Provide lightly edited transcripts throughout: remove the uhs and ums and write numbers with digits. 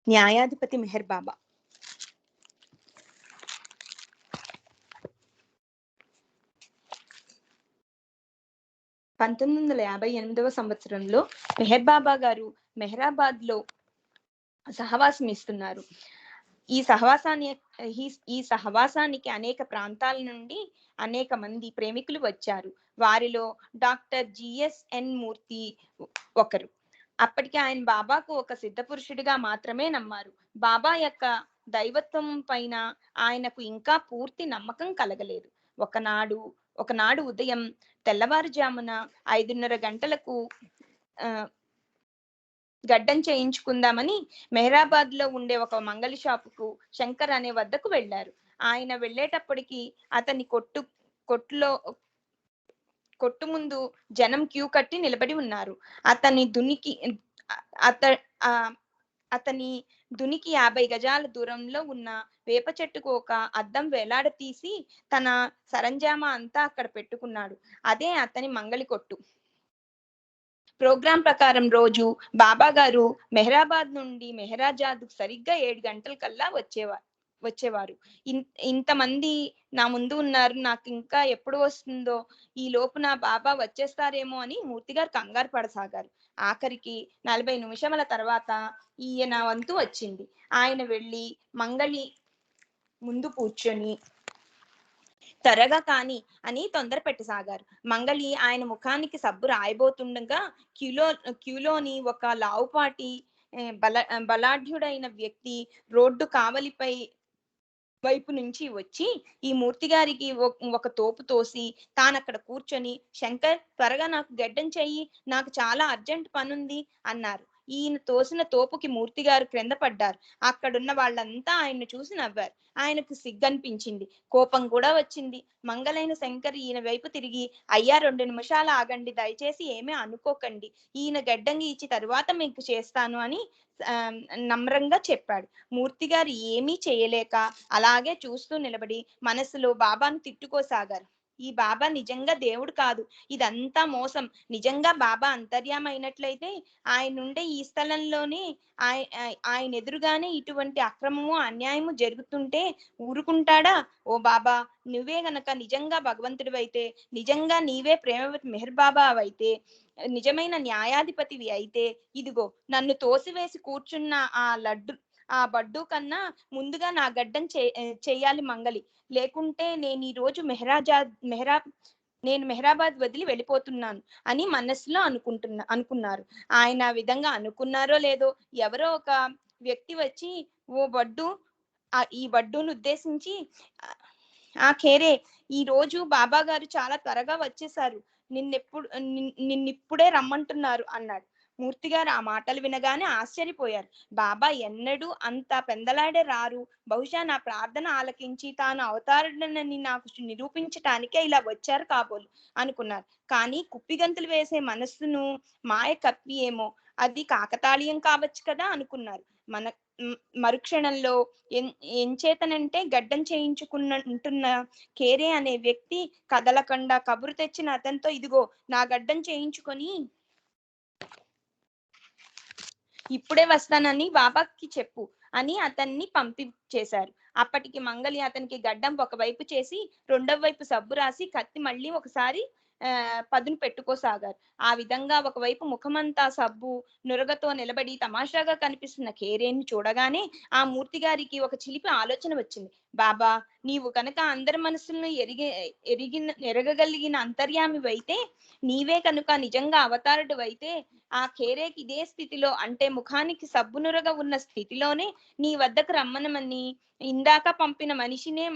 న్యాయాధిపతి మెహర్ బాబా. సంవత్సరంలో మెహర్ బాబా గారు మెహరాబాద్ లో సహవాసం ఇస్తున్నారు. ఈ సహవాసానికి అనేక ప్రాంతాల నుండి అనేక మంది ప్రేమికులు వచ్చారు. వారిలో డాక్టర్ జిఎస్ఎన్ మూర్తి ఒకరు. అప్పటికి ఆయన బాబాకు ఒక సిద్ధ పురుషుడిగా మాత్రమే నమ్మారు. బాబా యొక్క దైవత్వం పైన ఆయనకు ఇంకా పూర్తి నమ్మకం కలగలేదు. ఒకనాడు ఉదయం తెల్లవారుజామున 5:30 గంటలకు గడ్డం చేయించుకుందామని మెహరాబాద్ లో ఉండే ఒక మంగళి షాపుకు శంకర్ అనే వద్దకు వెళ్లారు. ఆయన వెళ్ళేటప్పటికి అతని కొట్టు ముందు జనం క్యూ కట్టి నిలబడి ఉన్నారు. అతని దునికి 50 గజాల దూరంలో ఉన్న వేప చెట్టుకు ఒక అద్దం వేలాడ తీసి తన సరంజామా అంతా అక్కడ పెట్టుకున్నాడు. అదే అతని మంగళి కొట్టు. ప్రోగ్రాం ప్రకారం రోజు బాబా గారు మెహరాబాద్ నుండి మెహరాజాద్ సరిగ్గా 7 గంటలకల్లా వచ్చేవారు. ఇంతమంది నా ముందు ఉన్నారు, నాకు ఇంకా ఎప్పుడు వస్తుందో, ఈ లోపు నా బాబా వచ్చేస్తారేమో అని మూర్తి గారు కంగారు పడసాగారు. ఆఖరికి 40 నిమిషముల తర్వాత ఈయన వంతు వచ్చింది. ఆయన వెళ్ళి మంగళి ముందు కూర్చొని త్వరగా కాని అని తొందర పెట్టసాగారు. మంగళి ఆయన ముఖానికి సబ్బు రాయబోతుండగా క్యూలోని ఒక లావుపాటి బలాఢ్యుడైన వ్యక్తి రోడ్డు కావలిపై వైపు నుంచి వచ్చి ఈ మూర్తి గారికి ఒక తోపు తోసి తానక్కడ కూర్చొని, శంకర్, త్వరగా నాకు గడ్డం చెయ్యి, నాకు చాలా అర్జెంట్ పనుంది అన్నారు. ఈయన తోసిన తోపుకి మూర్తి గారు క్రింద పడ్డారు. అక్కడున్న వాళ్ళంతా ఆయన్ను చూసి నవ్వారు. ఆయనకు సిగ్గనిపించింది, కోపం కూడా వచ్చింది. మంగళైన శంకర్ ఈయన వైపు తిరిగి, అయ్యా 2 నిమిషాలు ఆగండి, దయచేసి ఏమీ అనుకోకండి, ఈయన గడ్డం గీచి తరువాత మీకు చేస్తాను అని నమ్రంగా చెప్పాడు. మూర్తి గారు ఏమీ చేయలేక అలాగే చూస్తూ నిలబడి మనసులో బాబాను తిట్టుకోసాగారు. ఈ బాబా నిజంగా దేవుడు కాదు, ఇదంతా మోసం. నిజంగా బాబా అంతర్యామైనట్లయితే ఆయనుండే ఈ స్థలంలోనే ఆయన ఎదురుగానే ఇటువంటి అక్రమము అన్యాయము జరుగుతుంటే ఊరుకుంటాడా? ఓ బాబా, నువ్వే గనక నిజంగా భగవంతుడివైతే, నిజంగా నీవే ప్రేమవతి మెహర్ బాబా అయితే, నిజమైన న్యాయాధిపతివి అయితే, ఇదిగో నన్ను తోసివేసి కూర్చున్న ఆ బడ్డు కన్నా ముందుగా నా గడ్డం చేయాలి మంగళి, లేకుంటే నేను ఈ రోజు మెహరాబాద్ వదిలి వెళ్ళిపోతున్నాను అని మనసులో అనుకున్నారు. ఆయన ఆ విధంగా అనుకున్నారో లేదో, ఎవరో ఒక వ్యక్తి వచ్చి, ఓ బడ్డు, ఈ బడ్డును ఉద్దేశించి, ఆ ఖేరే, ఈ రోజు బాబా గారు చాలా త్వరగా వచ్చేసారు, నిన్నిప్పుడే రమ్మంటున్నారు అన్నాడు. మూర్తి గారు ఆ మాటలు వినగానే ఆశ్చర్యపోయారు. బాబా ఎన్నడూ అంత పెందలాడే రారు, బహుశా నా ప్రార్థన ఆలకించి తాను అవతారుడనని నాకు నిరూపించటానికే ఇలా వచ్చారు కాబోలు అనుకున్నారు. కానీ కుప్పిగంతులు వేసే మనస్సును మాయ కప్పి ఏమో, అది కాకతాళీయం కావచ్చు కదా అనుకున్నారు. మరుక్షణంలో ఎంచేతనంటే గడ్డం చేయించుకుంటున్న కేరే అనే వ్యక్తి కదలకుండా కబురు తెచ్చిన అతనితో, ఇదిగో నా గడ్డం చేయించుకొని ఇప్పుడే వస్తానని బాబాకి చెప్పు అని అతన్ని పంపించేశారు. అప్పటికి మంగళి అతనికి గడ్డం ఒకవైపు చేసి రెండవ వైపు సబ్బు రాసి కత్తి మళ్ళీ ఒకసారి పదును పెట్టుకోసాగారు. ఆ విధంగా ఒకవైపు ముఖమంతా సబ్బు నురగతో నిలబడి తమాషాగా కనిపిస్తున్న కేరేని చూడగానే ఆ మూర్తి గారికి ఒక చిలిపి ఆలోచన వచ్చింది. బాబా, నీవు కనుక అందరి మనసులను ఎరగగలిగిన అంతర్యామివైతే, నీవే కనుక నిజంగా అవతారుడు అయితే, ఆ ఖేరేకి ఇదే స్థితిలో, అంటే ముఖానికి సబ్బునురగా ఉన్న స్థితిలోనే నీ వద్దకు రమ్మనమని ఇందాక పంపిన మనిషినే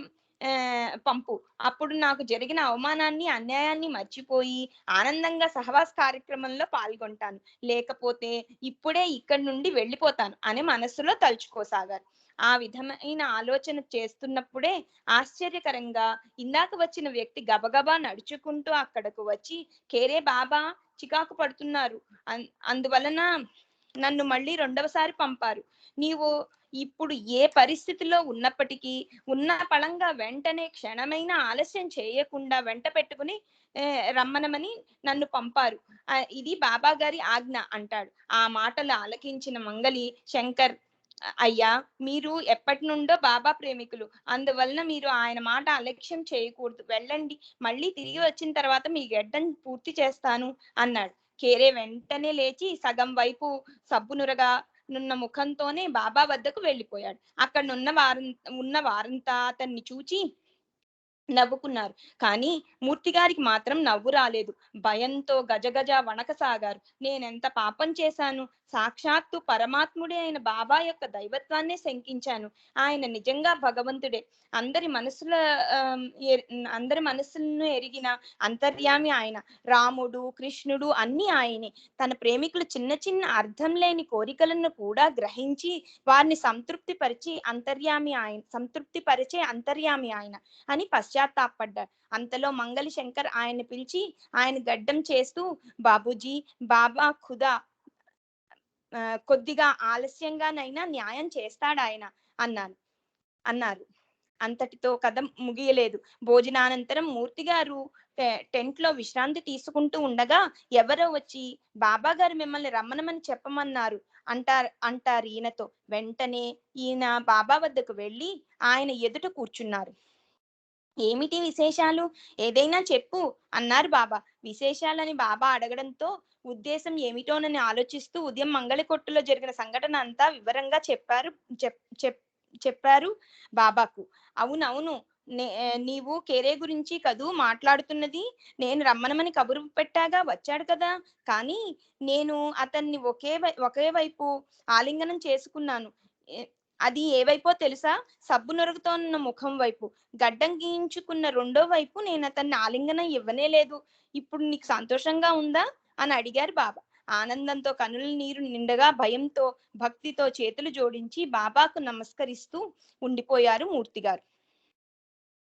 పంపు. అప్పుడు నాకు జరిగిన అవమానాన్ని అన్యాయాన్ని మర్చిపోయి ఆనందంగా సహవాస కార్యక్రమంలో పాల్గొంటాను, లేకపోతే ఇప్పుడే ఇక్కడి నుండి వెళ్ళిపోతాను అని మనస్సులో తలుచుకోసాగారు. ఆ విధమైన ఆలోచన చేస్తున్నప్పుడే ఆశ్చర్యకరంగా ఇందాక వచ్చిన వ్యక్తి గబగబా నడుచుకుంటూ అక్కడకు వచ్చి, ఖేరే బాబా చికాకు పడుతున్నారు, అందువలన నన్ను మళ్ళీ రెండవసారి పంపారు. నీవు ఇప్పుడు ఏ పరిస్థితిలో ఉన్నప్పటికీ ఉన్న పళంగా వెంటనే క్షణమైన ఆలస్యం చేయకుండా వెంట పెట్టుకుని రమ్మనమని నన్ను పంపారు. ఇది బాబా గారి ఆజ్ఞ అంటాడు. ఆ మాటలు ఆలకించిన మంగళి, శంకర్, అయ్యా, మీరు ఎప్పటి నుండో బాబా ప్రేమికులు. అందువలన మీరు ఆయన మాట అలక్ష్యం చేయకూడదు. వెళ్ళండి. మళ్ళీ తిరిగి వచ్చిన తర్వాత మీ గెడ్డం పూర్తి చేస్తాను అన్నాడు. కేరే వెంటనే లేచి సగం వైపు సబ్బునురగా నున్న ముఖంతోనే బాబా వద్దకు వెళ్ళిపోయాడు. ఉన్న వారంతా అతన్ని చూచి నవ్వుకున్నారు. కానీ మూర్తిగారికి మాత్రం నవ్వు రాలేదు. భయంతో గజగజ వణకసాగారు. నేనెంత పాపం చేశాను! సాక్షాత్తు పరమాత్ముడే అయిన బాబా యొక్క దైవత్వాన్నే శంకించాను. ఆయన నిజంగా భగవంతుడే. అందరి మనసుల ఆహ్, ఎర్ అందరి మనసులను ఎరిగిన అంతర్యామి ఆయన. రాముడు, కృష్ణుడు అన్నీ ఆయనే. తన ప్రేమికులు చిన్న చిన్న అర్థం లేని కోరికలను కూడా గ్రహించి వారిని సంతృప్తి పరిచే అంతర్యామి ఆయన అని పశ్చాత్తాపడ్డాడు. అంతలో మంగలి శంకర్ ఆయన్ని పిలిచి ఆయన గడ్డం చేస్తూ, బాబూజీ, బాబా ఖుదా కొద్దిగా ఆలస్యంగానైనా న్యాయం చేస్తాడాయన అన్నాను అన్నారు. అంతటితో కథ ముగియలేదు. భోజనానంతరం మూర్తి గారు టెంట్ లో విశ్రాంతి తీసుకుంటూ ఉండగా ఎవరో వచ్చి బాబా గారు మిమ్మల్ని రమ్మనమని చెప్పమన్నారు అంటారు ఈయనతో. వెంటనే ఈయన బాబా వద్దకు వెళ్ళి ఆయన ఎదుట కూర్చున్నారు. ఏమిటి విశేషాలు? ఏదైనా చెప్పు అన్నారు బాబా. విశేషాలని బాబా అడగడంతో ఉద్దేశం ఏమిటోనని ఆలోచిస్తూ ఉదయం మంగళకొట్టులో జరిగిన సంఘటన అంతా వివరంగా చెప్పారు బాబాకు. అవునవును, నీవు కేరే గురించి కదూ మాట్లాడుతున్నది. నేను రమ్మనమని కబురు పెట్టాగా వచ్చాడు కదా. కానీ నేను అతన్ని ఒకే వైపు ఆలింగనం చేసుకున్నాను. అది ఏ వైపో తెలుసా? సబ్బు నొరుగుతో ఉన్న ముఖం వైపు. గడ్డం గీయించుకున్న రెండో వైపు నేను అతన్ని ఆలింగనం ఇవ్వనే లేదు. ఇప్పుడు నీకు సంతోషంగా ఉందా అని అడిగారు బాబా. ఆనందంతో కనుల నీరు నిండగా భయంతో భక్తితో చేతులు జోడించి బాబాకు నమస్కరిస్తూ ఉండిపోయారు మూర్తిగారు.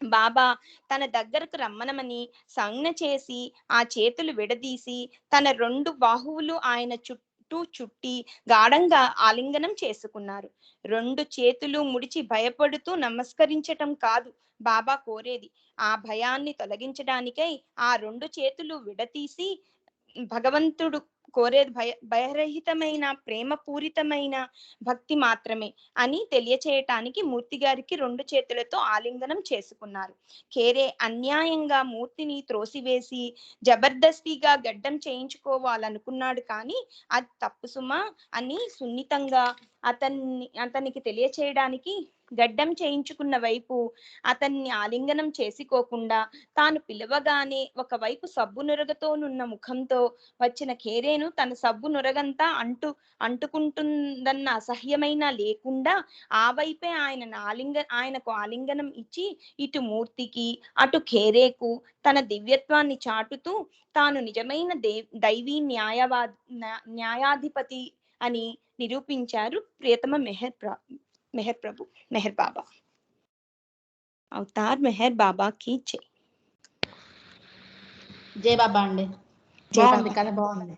బాబా తన దగ్గరకు రమ్మనమని సంజ్ఞ చేసి ఆ చేతులు విడదీసి తన 2 బాహువులు ఆయన చుట్టి గాఢంగా ఆలింగనం చేసుకున్నారు. 2 చేతులు ముడిచి భయపడుతూ నమస్కరించటం కాదు బాబా కోరేది. ఆ భయాన్ని తొలగించడానికై ఆ 2 చేతులు విడతీసి భగవంతుడు కోరేది భయరహితమైన ప్రేమపూరితమైన భక్తి మాత్రమే అని తెలియచేయటానికి మూర్తి గారికి 2 చేతులతో ఆలింగనం చేసుకున్నారు. కేరే అన్యాయంగా మూర్తిని త్రోసివేసి జబర్దస్తిగా గడ్డం చేయించుకోవాలనుకున్నాడు. కానీ అది తప్పు సుమా అని సున్నితంగా అతనికి తెలియచేయడానికి గడ్డం చేయించుకున్న వైపు అతన్ని ఆలింగనం చేసుకోకుండా తాను పిలవగానే ఒకవైపు సబ్బు నురగతోనున్న ముఖంతో వచ్చిన కేరేను తన సబ్బు నురగంతా అంటుకుంటుందన్న అసహ్యమైన లేకుండా ఆ వైపే ఆయనకు ఆలింగనం ఇచ్చి ఇటు మూర్తికి అటు ఖేరేకు తన దివ్యత్వాన్ని చాటుతూ తాను నిజమైన దైవీ న్యాయాధిపతి అని నిరూపించారు ప్రియతమ మెహర్ బాబా. అవతార్ మెహర్ బాబా కి జై. జై బాబా అండి. బాగుంది, కథ బాగుంది.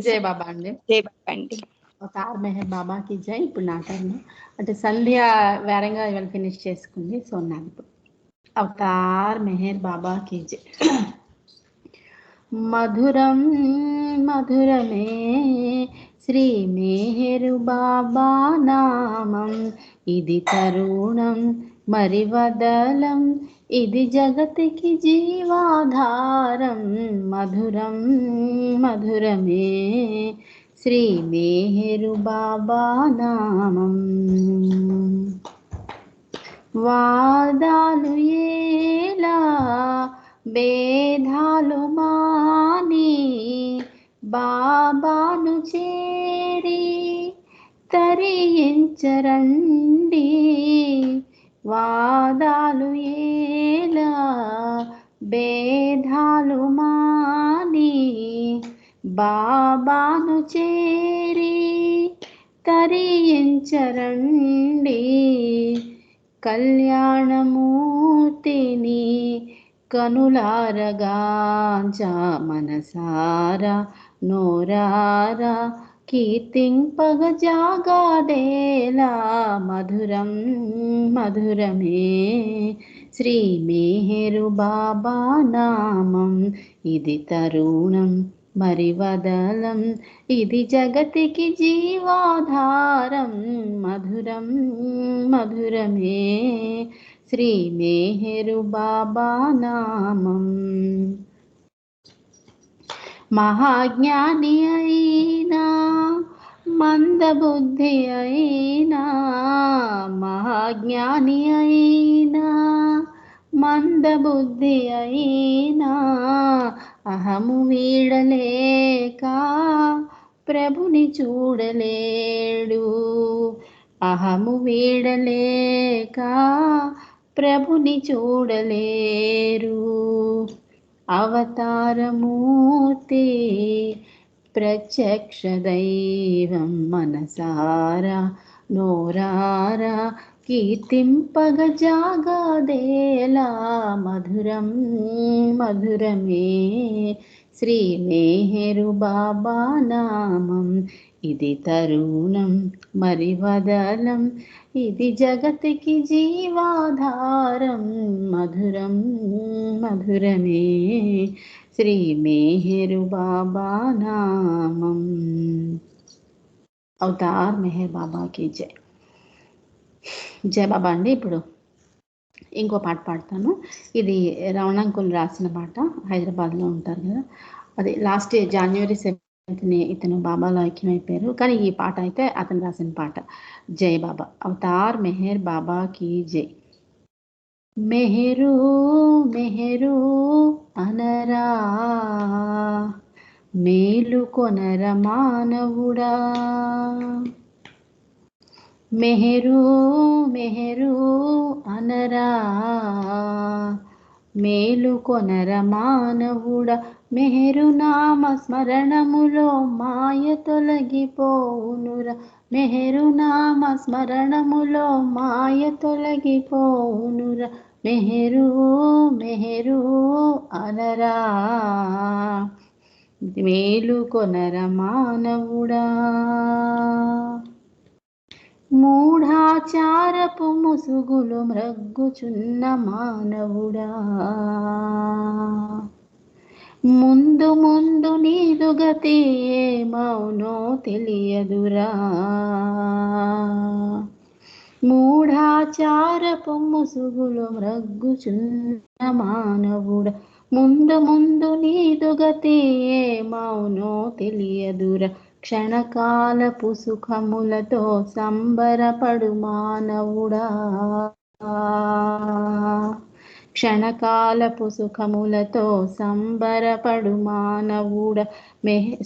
జై బాబా అండి. జై బాబా అండి. అవతార్ మెహర్ బాబాకి జై. ఇప్పుడు నా టైం. అంటే సంధ్య వేరంగా ఇవాళ ఫినిష్ చేసుకుంది. సో నాది ఇప్పుడు అవతార్ మెహర్ బాబాకి జై. మధురం మధురమే శ్రీ మెహరు బాబా నామం. ఇది తరుణం మరి వదలం, ఇది జగతికి జీవాధారం. మధురం మధురమే శ్రీ మెహరు బాబా నామం. వాదాలు ఏలా భేదాలు మాని బాబాను చేరి తరించరండి. వాదాలు ఏలా భేదాలు మాని బాబాను చేరి తరించరండి. కళ్యాణమూర్తిని కనులారగాంచా మనసారా నోరారా కీర్తింపగ జాగాడేలా. మధురం మధురమే శ్రీ మెహరు బాబా నామం. ఇది తరుణం మరి వదలం ఇది జగతికి జీవాధారం మధురం మధురమే శ్రీ మేహరు బాబా నామం మహాజ్ఞాని అయినా మందబుద్ధి అయినా మహాజ్ఞాని అయినా మందబుద్ధి అయినా అహము వీడలేక ప్రభుని చూడలేడు అహము వీడలేక ప్రభుని చూడలేరు అవతారమూర్తి ప్రత్యక్ష దైవం మనసారా నోరారా కీర్తింపగ జాగదేలా మధురం మధురమే శ్రీ మేహరు బాబా నామం ఇది తరుణం మరి వదలం ఇది జగతికి జీవాధారం మధురం మధురమే శ్రీ మేహరు బాబా నామం అవతార్ మెహర్ బాబాకి జై జై బాబా అండి. ఇప్పుడు ఇంకో పాట పాడతాను. ఇది రమణంకుల్ రాసిన పాట, హైదరాబాద్లో ఉంటారు కదా. అది లాస్ట్ జనవరి 7th ఇతను బాబాలో ఐక్యమైపోయారు, కానీ ఈ పాట అయితే అతను రాసిన పాట. జై బాబా. అవతార్ మెహర్ బాబాకి జై. మెహరు మెహరు అనరా మేలు కొనర మానవుడా మెహరు మెహరు అనరా మేలు కొనర మానవుడా మెహరు నామ స్మరణములో మాయ తొలగిపోవునురా మెహరు నామ స్మరణములో మాయ తొలగిపోవునురా మెహరు మెహరు అనరా మేలు కొనర మానవుడా మూఢాచారపు ముసుగులు మ్రగ్గుచున్న మానవుడా ముందు ముందు నీదు గతి ఏమౌనో తెలియదురా మూఢాచారపు ముసుగులు మ్రగ్గుచున్న మానవుడా ముందు ముందు నీదు గతి ఏమౌనో తెలియదురా క్షణకాలపు సుఖములతో సంబరపడు మానవుడా క్షణకాలపు సుఖములతో సంబరపడు మానవుడా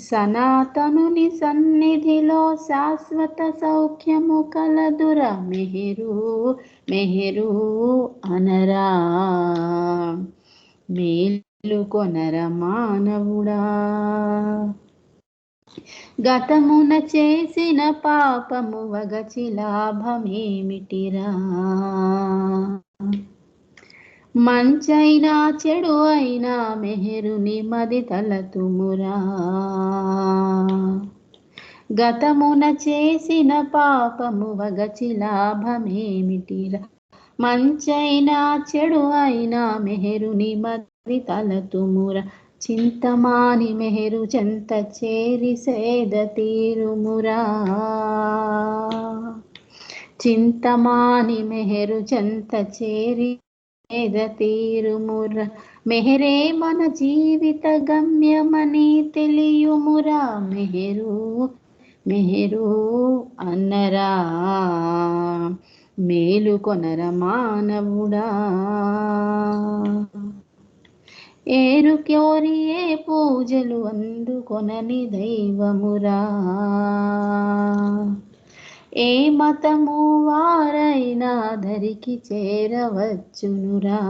సనాతనుని సన్నిధిలో శాశ్వత సౌఖ్యము కలదురా మెహరు మెహరు అనరా మేలు కొనర మానవుడా గతమున చేసిన పాపము వగచి లాభమేమిటిరా మంచైనా చెడు అయినా మెహరుని మది తలతుమురా గతమున చేసిన పాపము వగచి లాభమేమిటిరా మంచైనా చెడు అయినా మెహరుని మది తలతుమురా చింతమాని మెహరు చెంత చేరి సేద తీరుమురా చింతమాని మెహరు చెంత చేరి సేద తీరుమురా మెహరే మన జీవిత గమ్యమని తెలియుమురా మెహరు మెహరు అన్నరా మేలు కొనర మానవుడా ఏరుకోరి ఏ పూజలు అందుకొనని దైవమురా ఏ మతము వారైనా ధరికి చేరవచ్చునురా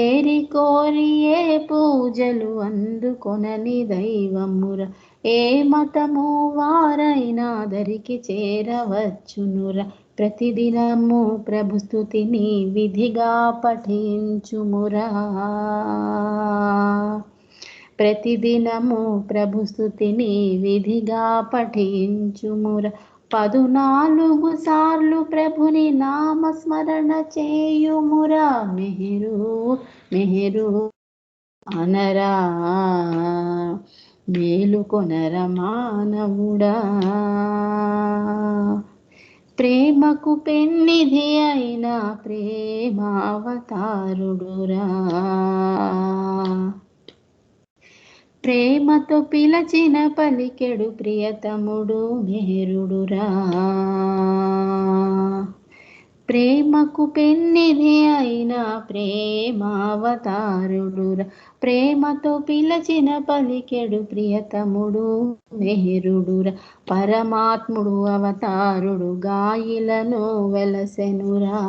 ఏరి కోరి ఏ పూజలు అందుకొనని దైవమురా ఏ మతము వారైనా ధరికి చేరవచ్చునురా ప్రతిదినము ప్రభు స్తుతిని విధిగా పఠించుమురా ప్రతిదినము ప్రభు స్తుతిని విధిగా పఠించుమురా 14 సార్లు ప్రభుని నామస్మరణ చేయుమురా మెహరు మెహరు అనరా మేలుకొనర మానవుడా ప్రేమకు పెన్నిధి అయిన ప్రేమావతారుడురా ప్రేమతో పిలచిన పలికెడు ప్రియతముడు మెహరుడురా ప్రేమకు పెన్నిధి అయిన ప్రేమావతారుడురా ప్రేమతో పిలచిన పలికెడు ప్రియతముడు మెహరుడురా పరమాత్ముడు అవతారుడు గాయిలను వెలసెనురా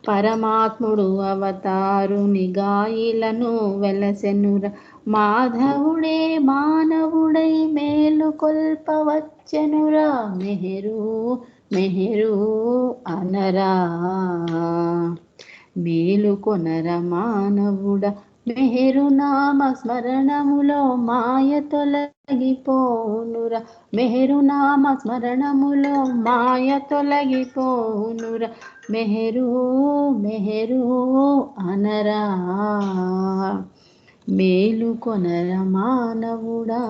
పరమాత్ముడు అవతారుని గాయిలను వెలసెనురా మాధవుడే మానవుడై మేలు కొల్పవచ్చెనురా మెహరు మెహరు అనరా మేలుకొనర మానవుడ మెహరు నామ స్మరణములో మాయ తొలగిపోనురా మెహరు నామ స్మరణములో మాయ తొలగిపోనురా మెహరు మెహరు అనరా మేలుకొనర మానవుడా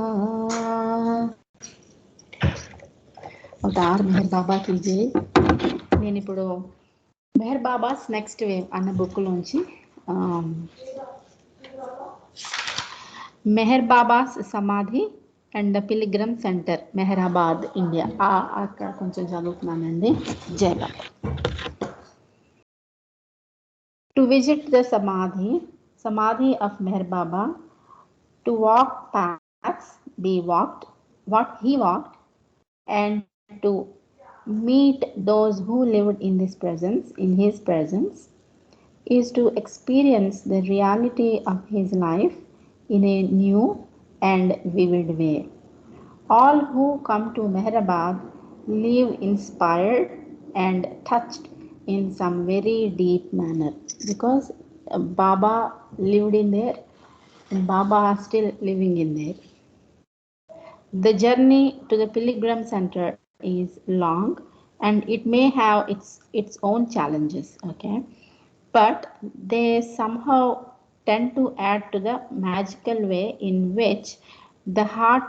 అవతార్ మెహర్ బాబా की जय నేను ఇప్పుడు మెహర్ బాబాస్ నెక్స్ట్ వేవ్ అన్న బుక్లోంచి Meher Baba's samadhi and the pilgrim centre Meherabad India అక్కడ కొంచెం చదువుతున్నానండి. Jai Baba. To visit the samadhi of Meher Baba, to walk paths be walked what he walked, and to meet those who lived in his presence is to experience the reality of his life in a new and vivid way. All who come to Mehrabad live inspired and touched in some very deep manner, because Baba lived in there and Baba is still living in there. The journey to the pilgrim center is long and it may have its own challenges, okay, but they somehow tend to add to the magical way in which the heart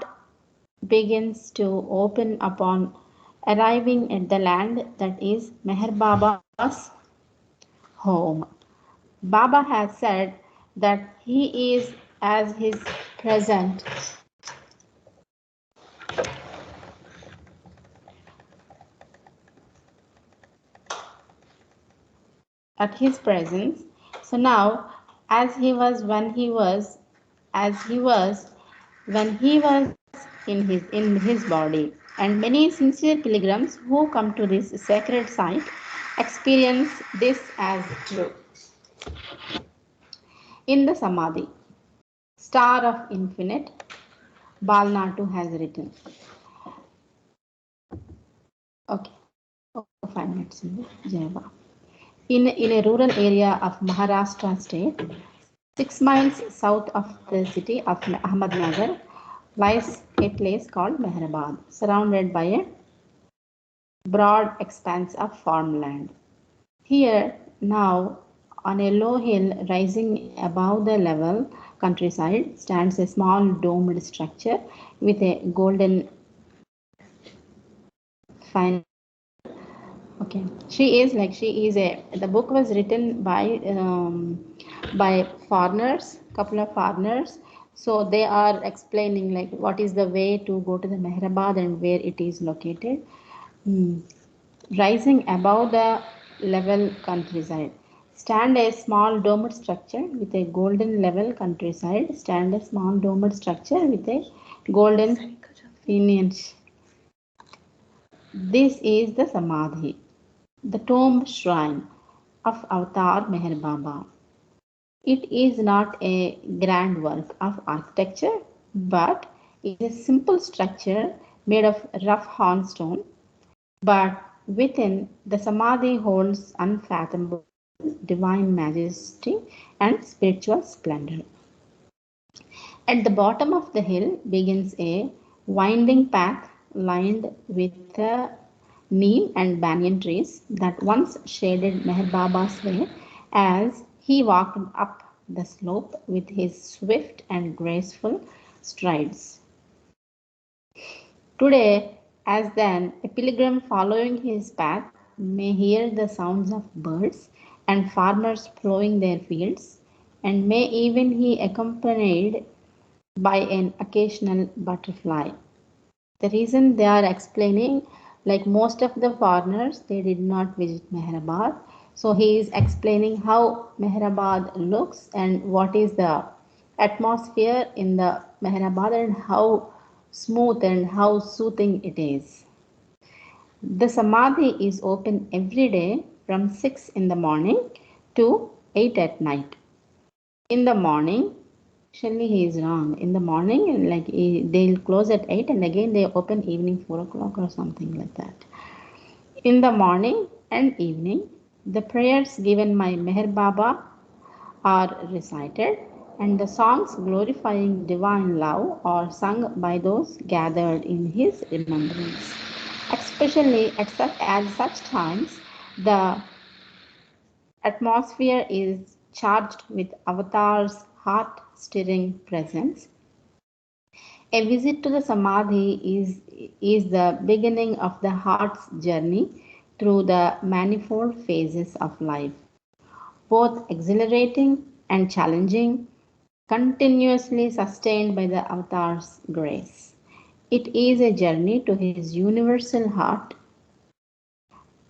begins to open upon arriving at the land that is Meher Baba's home. Baba has said that he is as his present at his presence. So now, as he was when he was in his body, and many sincere pilgrims who come to this sacred site experience this as true. In the Samadhi, Star of Infinite, Balnatu has written. Okay, 5 minutes in the Java. In a rural area of Maharashtra state, 6 miles south of the city of Ahmednagar, lies a place called Mehrabad, surrounded by a broad expanse of farmland. Here, now, on a low hill rising above the level countryside, stands a small domed structure with a golden fine. Okay, she is the book was written by foreigners, couple of foreigners, so they are explaining like what is the way to go to the Mehrabad and where it is located. Rising above the level countryside, stand a small domed structure with a golden level countryside, stand a small domed structure with a golden lineage. This is the Samadhi, the tomb shrine of Avatar Meher Baba. It is not a grand work of architecture, but it is a simple structure made of rough hewn stone. But within, the Samadhi holds unfathomable divine majesty and spiritual splendor. At the bottom of the hill begins a winding path lined with neem and banyan trees that once shaded Meher Baba's way as he walked up the slope with his swift and graceful strides. Today, as then, a pilgrim following his path may hear the sounds of birds and farmers plowing their fields, and may even be accompanied by an occasional butterfly. The reason they are explaining, like most of the foreigners, they did not visit Mehrabad. So he is explaining how Mehrabad looks and what is the atmosphere in the Mehrabad and how smooth and how soothing it is. The Samadhi is open every day from 6 in the morning to 8 at night. In the morning, actually he is wrong. In the morning, like they'll close at 8 and again they open evening 4 o'clock or something like that. In the morning and evening, the prayers given by Meher Baba are recited and the songs glorifying divine love are sung by those gathered in his remembrance. Especially at such times, the atmosphere is charged with Avatar's heart-stirring presence. A visit to the Samadhi is the beginning of the heart's journey through the manifold phases of life, both exhilarating and challenging, continuously sustained by the Avatar's grace. It is a journey to his universal heart,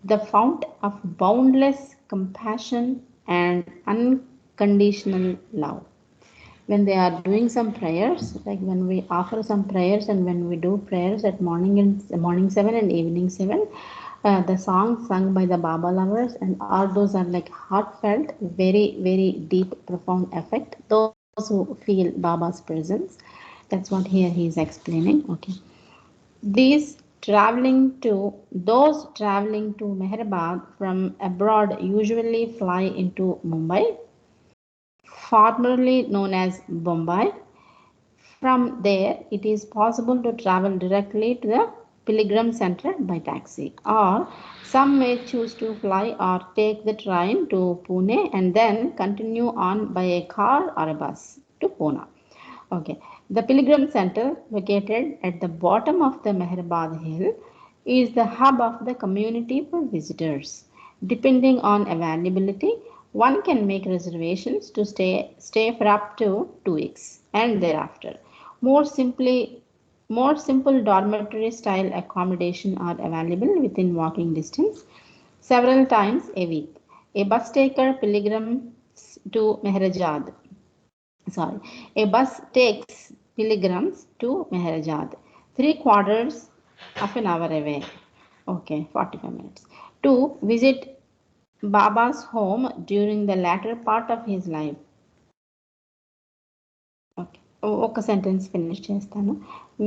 the fount of boundless compassion and unconditional love. When they are doing some prayers, like when we offer some prayers and when we do prayers at morning 7 and evening 7, the songs sung by the Baba lovers and all those are like heartfelt, very, very deep, profound effect. Those who feel Baba's presence, that's what here he is explaining. Okay. Those traveling to Mehrabad from abroad usually fly into Mumbai, formerly known as Bombay. From there, it is possible to travel directly to the Pilgrim Center by taxi, or some may choose to fly or take the train to Pune and then continue on by a car or a bus to Pune. Okay. The Pilgrim Center, located at the bottom of the Mehrabad hill, is the hub of the community for visitors. Depending on availability, one can make reservations to stay for up to 2 weeks and thereafter. More simple dormitory style accommodation are available within walking distance several times a week. A bus takes pilgrims to Mehrajad 3/4 of an hour away. Okay, 45 minutes. To visit Baba's home during the latter part of his life. Okay. ఒక sentence finish చేస్తాను.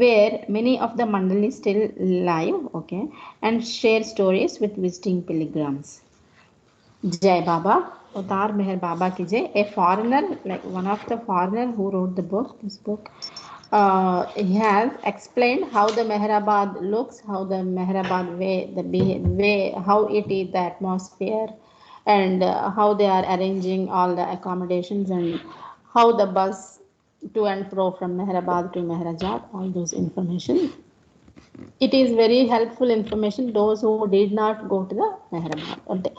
Wear many of the మండలి still live, okay, and share stories with visiting pilgrims. Jai Baba, Avatar Meher Baba ki Jai. A foreigner, like one of the foreigner who wrote this book, he has explained how the Mehrabad looks, how the Mehrabad way, how it is the atmosphere, and how they are arranging all the accommodations and how the bus to and fro from Mehrabad to Mehrajad, all those information. It is very helpful information those who did not go to the Mehrabad. అంటే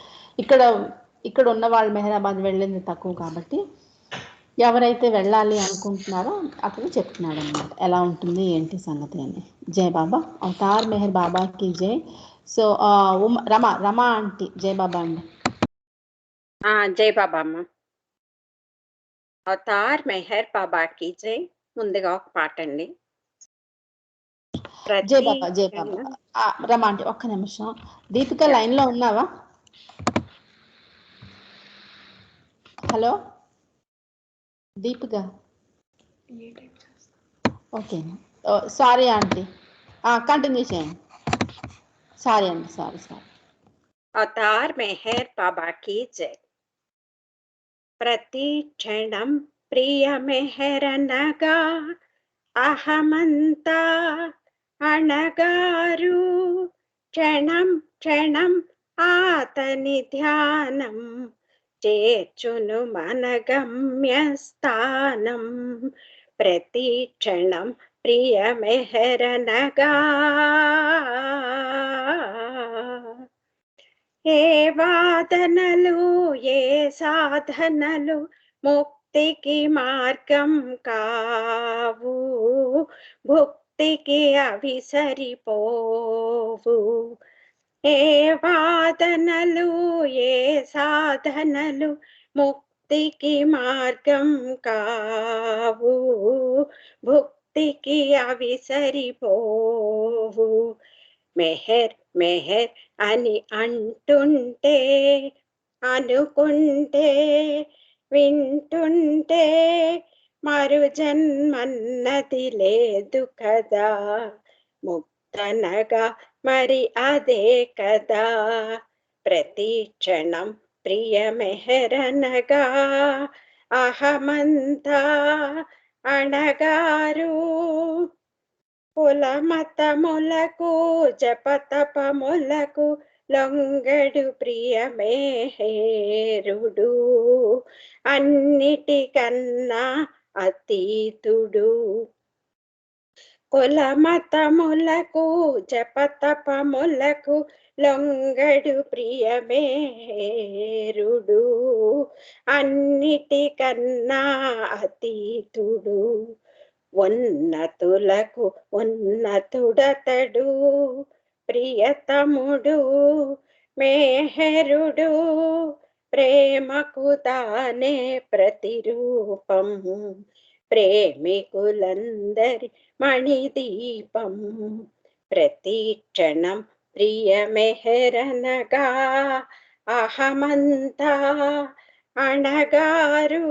ఇక్కడ ఉన్న వాళ్ళు మెహరాబాద్ వెళ్ళింది తక్కువ కాబట్టి ఎవరైతే వెళ్ళాలి అనుకుంటున్నారో అతను చెప్తున్నాడు అనమాట ఎలా ఉంటుంది ఏంటి సంగతి అని. జై బాబా, అవతార్ మెహర్ బాబాకి జై. సో రమా ఆంటీ, జై బాబా అండి. జై బాబా అమ్మ. అవతార్ మెహర్ బాబాకి జై. ముందుగా ఒక పాట అండి. జై బాబా, జై బాబా. రమా ఆంటీ ఒక్క నిమిషం. దీపిక లైన్ లో ఉన్నావా? Hello Deepika. Okay, sorry aunty, continue చేయండి. సారీ అండి, సారీ. అవతార్ మెహర్ బాబాకి జై. ప్రతి క్షణం ప్రియ మెహరనగా అహమంతా అణగారు. క్షణం క్షణం ఆతని ధ్యానం చేర్చును మన గమ్యస్థానం. ప్రతి క్షణం ప్రియ మెహరనగా. ఏ వాదనలు ఏ సాధనలు ముక్తికి మార్గం కావు, భుక్తికి అవి సరిపోవు. ఏ వాదనలు ఏ సాధనలు ముక్తికి మార్గం కావు, భుక్తికి అవి సరిపోవు. మెహర్ మెహర్ అని అంటుంటే, అనుకుంటే, వింటుంటే మరు జన్మన్నది లేదు కదా. ముక్తనగా మరి అదే కదా. ప్రతి క్షణం ప్రియ మెహరనగా. అహమంతా అణగారు, కులమతములకు జపతపములకు లొంగడు ప్రియమేహేరుడు. అన్నిటికన్నా అతీతుడు. కులమతములకు జపతపములకు లొంగడు ప్రియమేరుడు. అన్నిటికన్నా అతీతుడు. ఉన్నతులకు ఉన్నతుడతడు, ప్రియతముడు మేహరుడు. ప్రేమకు తానే ప్రతిరూపం, ప్రేమికులందరి మణిదీపం. ప్రతి క్షణం ప్రియ మెహరనగా. అహమంతా అణగారు,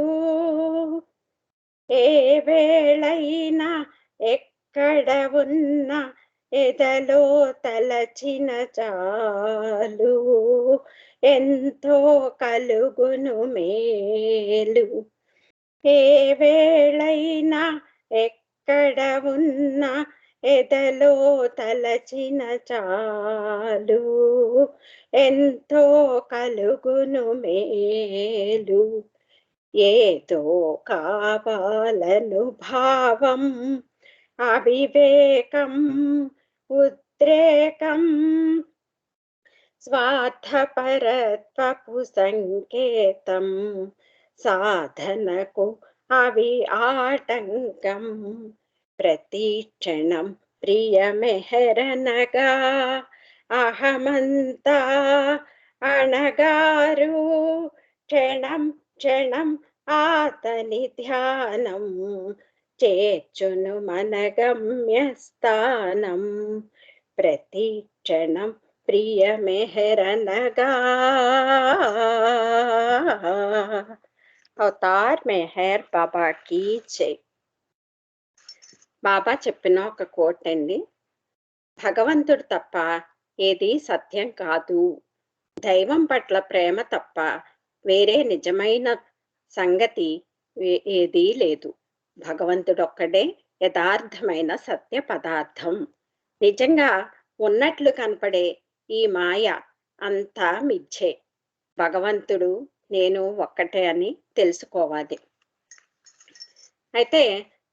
ఏ వేళైనా ఎక్కడ ఉన్నా ఎదలో తలచిన చాలు, ఎంతో కలుగును మేలు. ఏ వేళైనా ఎక్కడ ఉన్నా ఎదలో తలచిన చాలు, ఎంతో కలుగును మేలు. ఏదో కావాలను భావం, అవివేకం, ఉద్రేకం, స్వార్థపరత్వపు సంకేతం. సాధనకు అవి ఆటంకం. ప్రతి క్షణం ప్రియ మెహరనగా. అహమంతా అణగారు, క్షణం క్షణం ఆతని ధ్యానం. చేర్చును మన గమ్యస్థానం. ప్రతి క్షణం ప్రియ మెహరనగా. అవతార్ మెహర్ బాబా కీ జై. బాబా చెప్పిన ఒక కోట్ అండి. భగవంతుడు తప్ప ఏది సత్యం కాదు. దైవం పట్ల ప్రేమ తప్ప వేరే నిజమైన సంగతి ఏదీ లేదు. భగవంతుడొక్కడే యథార్థమైన సత్య పదార్థం. నిజంగా ఉన్నట్లు కనపడే ఈ మాయ అంతా మిథ్యే. భగవంతుడు నేను ఒక్కటే అని తెలుసుకోవాలి. అయితే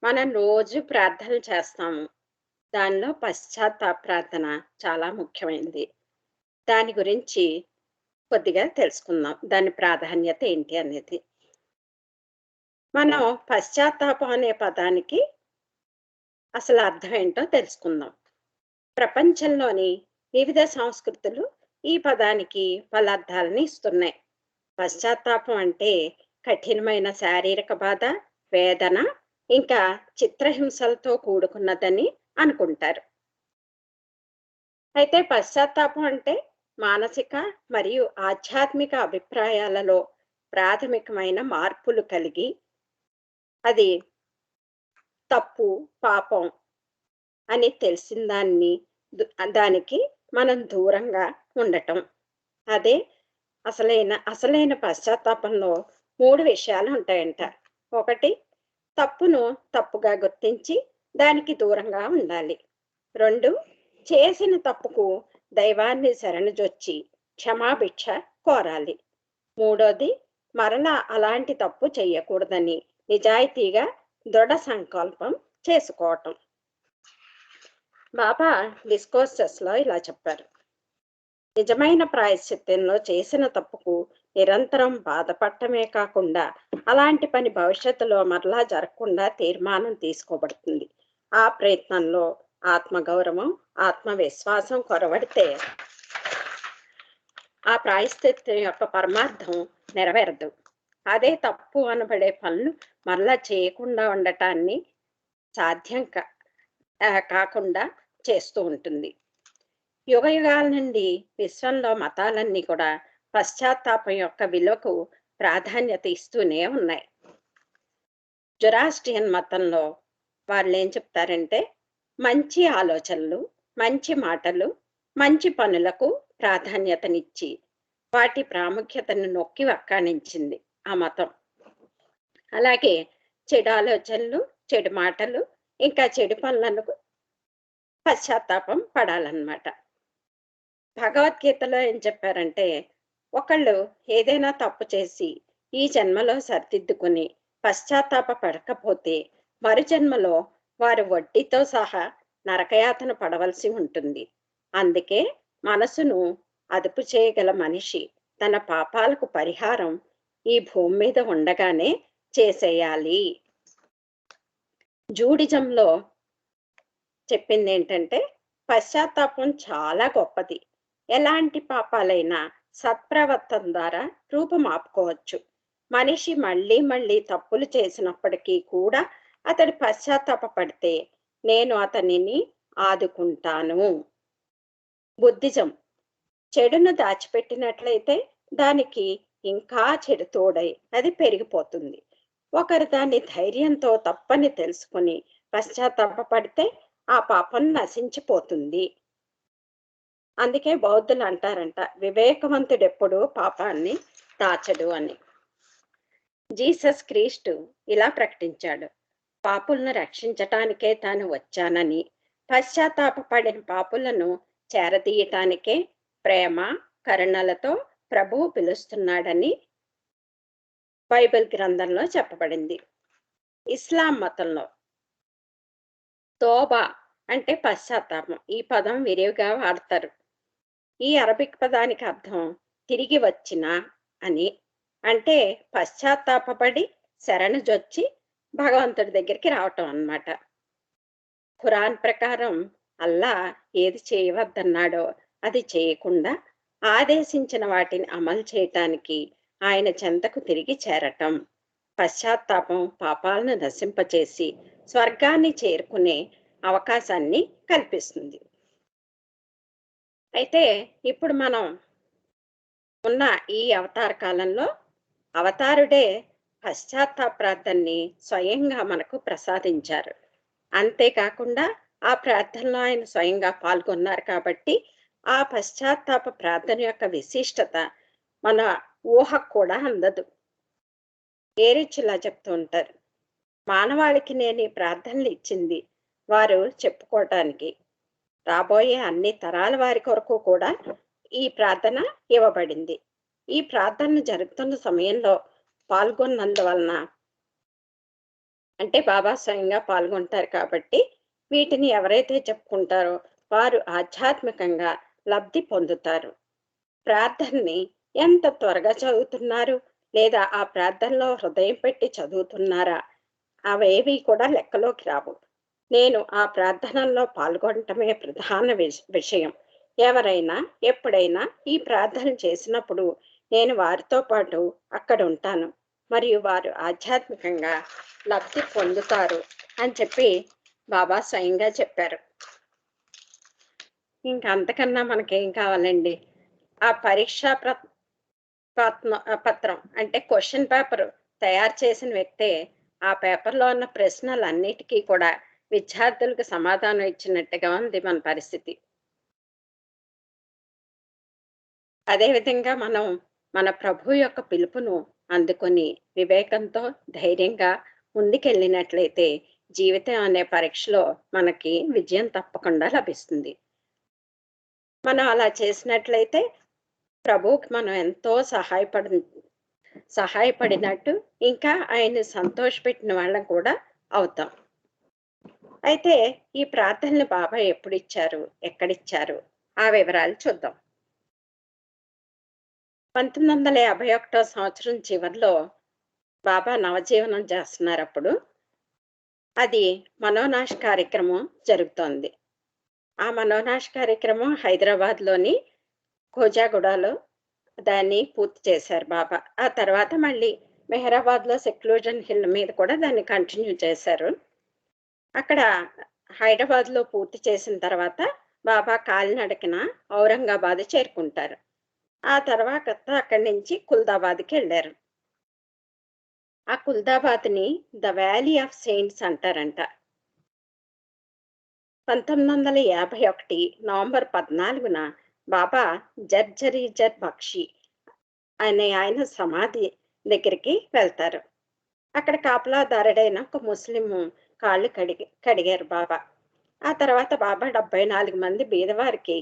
మనం రోజు ప్రార్థన చేస్తాము. దానిలో పశ్చాత్తాప ప్రార్థన చాలా ముఖ్యమైనది. దాని గురించి కొద్దిగా తెలుసుకుందాం. దాని ప్రాధాన్యత ఏంటి అనేది. మనం పశ్చాత్తాపం అనే పదానికి అసలు అర్థం ఏంటో తెలుసుకుందాం. ప్రపంచంలోని వివిధ సంస్కృతులు ఈ పదానికి పలు అర్థాలని ఇస్తున్నాయి. పశ్చాత్తాపం అంటే కఠినమైన శారీరక బాధ, వేదన, ఇంకా చిత్రహింసలతో కూడుకున్నదని అనుకుంటారు. అయితే పశ్చాత్తాపం అంటే మానసిక మరియు ఆధ్యాత్మిక అభిప్రాయాలలో ప్రాథమికమైన మార్పులు కలిగి అది తప్పు, పాపం అని తెలిసిన దానికి మనం దూరంగా ఉండటం. అదే అసలైన పశ్చాత్తాపంలో 3 విషయాలు ఉంటాయంట. ఒకటి, తప్పును తప్పుగా గుర్తించి దానికి దూరంగా ఉండాలి. 2, చేసిన తప్పుకు దైవాన్ని శరణుజొచ్చి క్షమాభిక్ష కోరాలి. 3వది, మరలా అలాంటి తప్పు చెయ్యకూడదని నిజాయితీగా దృఢ సంకల్పం చేసుకోవటం. బాబా డిస్కోర్సెస్లో ఇలా చెప్పారు, నిజమైన ప్రాయశ్చిత్తంలో చేసిన తప్పుకు నిరంతరం బాధపడటమే కాకుండా అలాంటి పని భవిష్యత్తులో మరలా జరగకుండా తీర్మానం తీసుకోబడుతుంది. ఆ ప్రయత్నంలో ఆత్మగౌరవం, ఆత్మవిశ్వాసం కొరవడితే ఆ ప్రాయశ్చిత్తం యొక్క పరమార్థం నెరవేరదు. అదే తప్పు అనబడే పనులు మరలా చేయకుండా ఉండటాన్ని సాధ్యం కాకుండా చేస్తూ ఉంటుంది. యుగ యుగాల నుండి విశ్వంలో మతాలన్నీ కూడా పశ్చాత్తాపం యొక్క విలువకు ప్రాధాన్యత ఇస్తూనే ఉన్నాయి. జొరాస్ట్రియన్ మతంలో వాళ్ళు ఏం చెప్తారంటే, మంచి ఆలోచనలు, మంచి మాటలు, మంచి పనులకు ప్రాధాన్యతనిచ్చి వాటి ప్రాముఖ్యతను నొక్కి వక్కాణించింది ఆ మతం. అలాగే చెడు ఆలోచనలు, చెడు మాటలు, ఇంకా చెడు పనులకు పశ్చాత్తాపం పడాలన్నమాట. భగవద్గీతలో ఏం చెప్పారంటే, ఒకళ్ళు ఏదైనా తప్పు చేసి ఈ జన్మలో సరిదిద్దుకుని పశ్చాత్తాప పడకపోతే మరు జన్మలో వారు వడ్డీతో సహా నరకయాతన పడవలసి ఉంటుంది. అందుకే మనసును అదుపు చేయగల మనిషి తన పాపాలకు పరిహారం ఈ భూమి మీద ఉండగానే చేసేయాలి. జూడిజంలో చెప్పింది ఏంటంటే, పశ్చాత్తాపం చాలా గొప్పది. ఎలాంటి పాపాలైనా సత్ప్రవర్తన ద్వారా రూపమాపుకోవచ్చు. మనిషి మళ్ళీ మళ్ళీ తప్పులు చేసినప్పటికీ కూడా అతడు పశ్చాత్తాప పడితే నేను అతనిని ఆదుకుంటాను. బుద్ధిజం చెడును దాచిపెట్టినట్లయితే దానికి ఇంకా చెడు తోడై అది పెరిగిపోతుంది. ఒకరు దాన్ని ధైర్యంతో తప్పని తెలుసుకుని పశ్చాత్తాప పడితే ఆ పాపం నశించిపోతుంది. అందుకే బౌద్ధులు అంటారంట, వివేకవంతుడెప్పుడు పాపాన్ని దాచడు అని. జీసస్ క్రీస్తు ఇలా ప్రకటించాడు, పాపులను రక్షించటానికే తాను వచ్చానని, పశ్చాత్తాపపడిన పాపులను చేరదీయటానికే ప్రేమ కరుణలతో ప్రభువు పిలుస్తున్నాడని బైబిల్ గ్రంథంలో చెప్పబడింది. ఇస్లాం మతంలో తోబా అంటే పశ్చాత్తాపం ఈ పదం విరివిగా వాడతారు. ఈ అరబిక్ పదానికి అర్థం తిరిగి వచ్చిన అని. అంటే పశ్చాత్తాపడి శరణుజొచ్చి భగవంతుడి దగ్గరికి రావటం అన్నమాట. ఖురాన్ ప్రకారం అల్లా ఏది చేయవద్దన్నాడో అది చేయకుండా ఆదేశించిన వాటిని అమలు చేయటానికి ఆయన చెంతకు తిరిగి చేరటం పశ్చాత్తాపం పాపాలను నశింపచేసి స్వర్గాన్ని చేరుకునే అవకాశాన్ని కల్పిస్తుంది. అయితే ఇప్పుడు మనం ఉన్న ఈ అవతార కాలంలో అవతారుడే పశ్చాత్తాప ప్రార్థనని స్వయంగా మనకు ప్రసాదించారు. అంతేకాకుండా ఆ ప్రార్థనలో ఆయన స్వయంగా పాల్గొన్నారు కాబట్టి ఆ పశ్చాత్తాప ప్రార్థన యొక్క విశిష్టత మన ఊహకు కూడా అందదు. ఏరిచ్చిలా చెప్తూ ఉంటారు, మానవాళికి నేను ఈ ప్రార్థనలు ఇచ్చింది వారు చెప్పుకోవటానికి, రాబోయే అన్ని తరాల వారి కొరకు కూడా ఈ ప్రార్థన ఇవ్వబడింది. ఈ ప్రార్థన జరుగుతున్న సమయంలో పాల్గొన్నందువలన, అంటే బాబా స్వయంగా పాల్గొంటారు కాబట్టి వీటిని ఎవరైతే చెప్పుకుంటారో వారు ఆధ్యాత్మికంగా లబ్ధి పొందుతారు. ప్రార్థనని ఎంత త్వరగా చదువుతున్నారు లేదా ఆ ప్రార్థనలో హృదయం పెట్టి చదువుతున్నారా అవేవి కూడా లెక్కలోకి రావు. నేను ఆ ప్రార్థనల్లో పాల్గొనటమే ప్రధాన విషయం. ఎవరైనా ఎప్పుడైనా ఈ ప్రార్థన చేసినప్పుడు నేను వారితో పాటు అక్కడ ఉంటాను మరియు వారు ఆధ్యాత్మికంగా లబ్ధి పొందుతారు అని చెప్పి బాబా స్వయంగా చెప్పారు. ఇంకా అంతకన్నా మనకేం కావాలండి? ఆ పరీక్షా పత్రం అంటే క్వశ్చన్ పేపర్ తయారు చేసిన వ్యక్తే ఆ పేపర్లో ఉన్న ప్రశ్నలన్నిటికీ కూడా విద్యార్థులకు సమాధానం ఇచ్చినట్టుగా ఉంది మన పరిస్థితి. అదేవిధంగా మనం మన ప్రభు యొక్క పిలుపును అందుకొని వివేకంతో ధైర్యంగా ముందుకెళ్ళినట్లయితే జీవితం అనే పరీక్షలో మనకి విజయం తప్పకుండా లభిస్తుంది. మనం అలా చేసినట్లయితే ప్రభువుకి మనం ఎంతో సహాయపడినట్టు, ఇంకా ఆయన్ని సంతోషపెట్టిన వాళ్ళం కూడా అవుతాం. అయితే ఈ ప్రార్థనలు బాబా ఎప్పుడిచ్చారు, ఎక్కడిచ్చారు, ఆ వివరాలు చూద్దాం. 1951 సంవత్సరం చివరిలో బాబా నవజీవనం చేస్తున్నారు. అప్పుడు అది మనోనాశ కార్యక్రమం జరుగుతోంది. ఆ మనోనాశ కార్యక్రమం హైదరాబాద్లోని ఖోజాగూడలో దాన్ని పూర్తి చేశారు బాబా. ఆ తర్వాత మళ్ళీ మెహరాబాద్లో సెక్లూజన్ హిల్ మీద కూడా దాన్ని కంటిన్యూ చేశారు. అక్కడ హైదరాబాద్లో పూర్తి చేసిన తర్వాత బాబా కాలినడకన ఔరంగాబాద్ చేరుకుంటారు. ఆ తర్వాత అక్కడి నుంచి కుల్దాబాద్కి వెళ్ళారు. ఆ కుల్దాబాద్ని ద వ్యాలీ ఆఫ్ సెయింట్స్ అంటారంట. 1951 నవంబర్ 14న బాబా జర్జరీజర్ బక్షి అనే ఆయన సమాధి దగ్గరికి వెళ్తారు. అక్కడ కాపలాదారుడైన ఒక ముస్లిం కాళ్ళు కడిగారు బాబా. ఆ తర్వాత బాబా 74 మంది బీదవారికి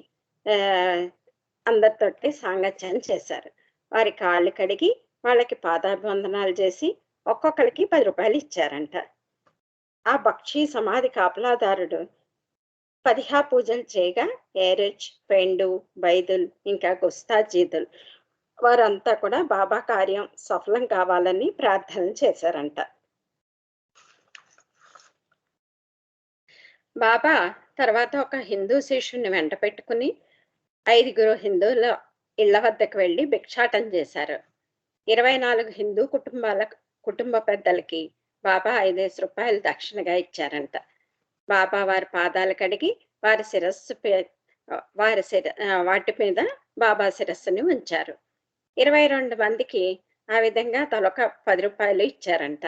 అందరితోటి సాంగత్యం చేశారు. వారి కాళ్ళు కడిగి వాళ్ళకి పాదాభివందనాలు చేసి ఒక్కొక్కరికి 10 రూపాయలు ఇచ్చారంట. ఆ బక్షి సమాధి కాపలాదారుడు 10 పూజలు చేయగా ఏరెచ్, పెండు, బైదుల్, ఇంకా గుస్తాజీదుల్ వారంతా కూడా బాబా కార్యం సఫలం కావాలని ప్రార్థనలు చేశారంట. బాబా తర్వాత ఒక హిందూ శిష్యుని వెంట పెట్టుకుని 5 హిందువుల ఇళ్ల వద్దకు వెళ్ళి భిక్షాటన చేశారు. 24 హిందూ కుటుంబ పెద్దలకి బాబా 5 రూపాయలు దక్షిణగా ఇచ్చారంట. బాబా వారి పాదాలు కడిగి వాటి మీద బాబా శిరస్సుని ఉంచారు. 22 మందికి ఆ విధంగా తలొక 10 రూపాయలు ఇచ్చారంట.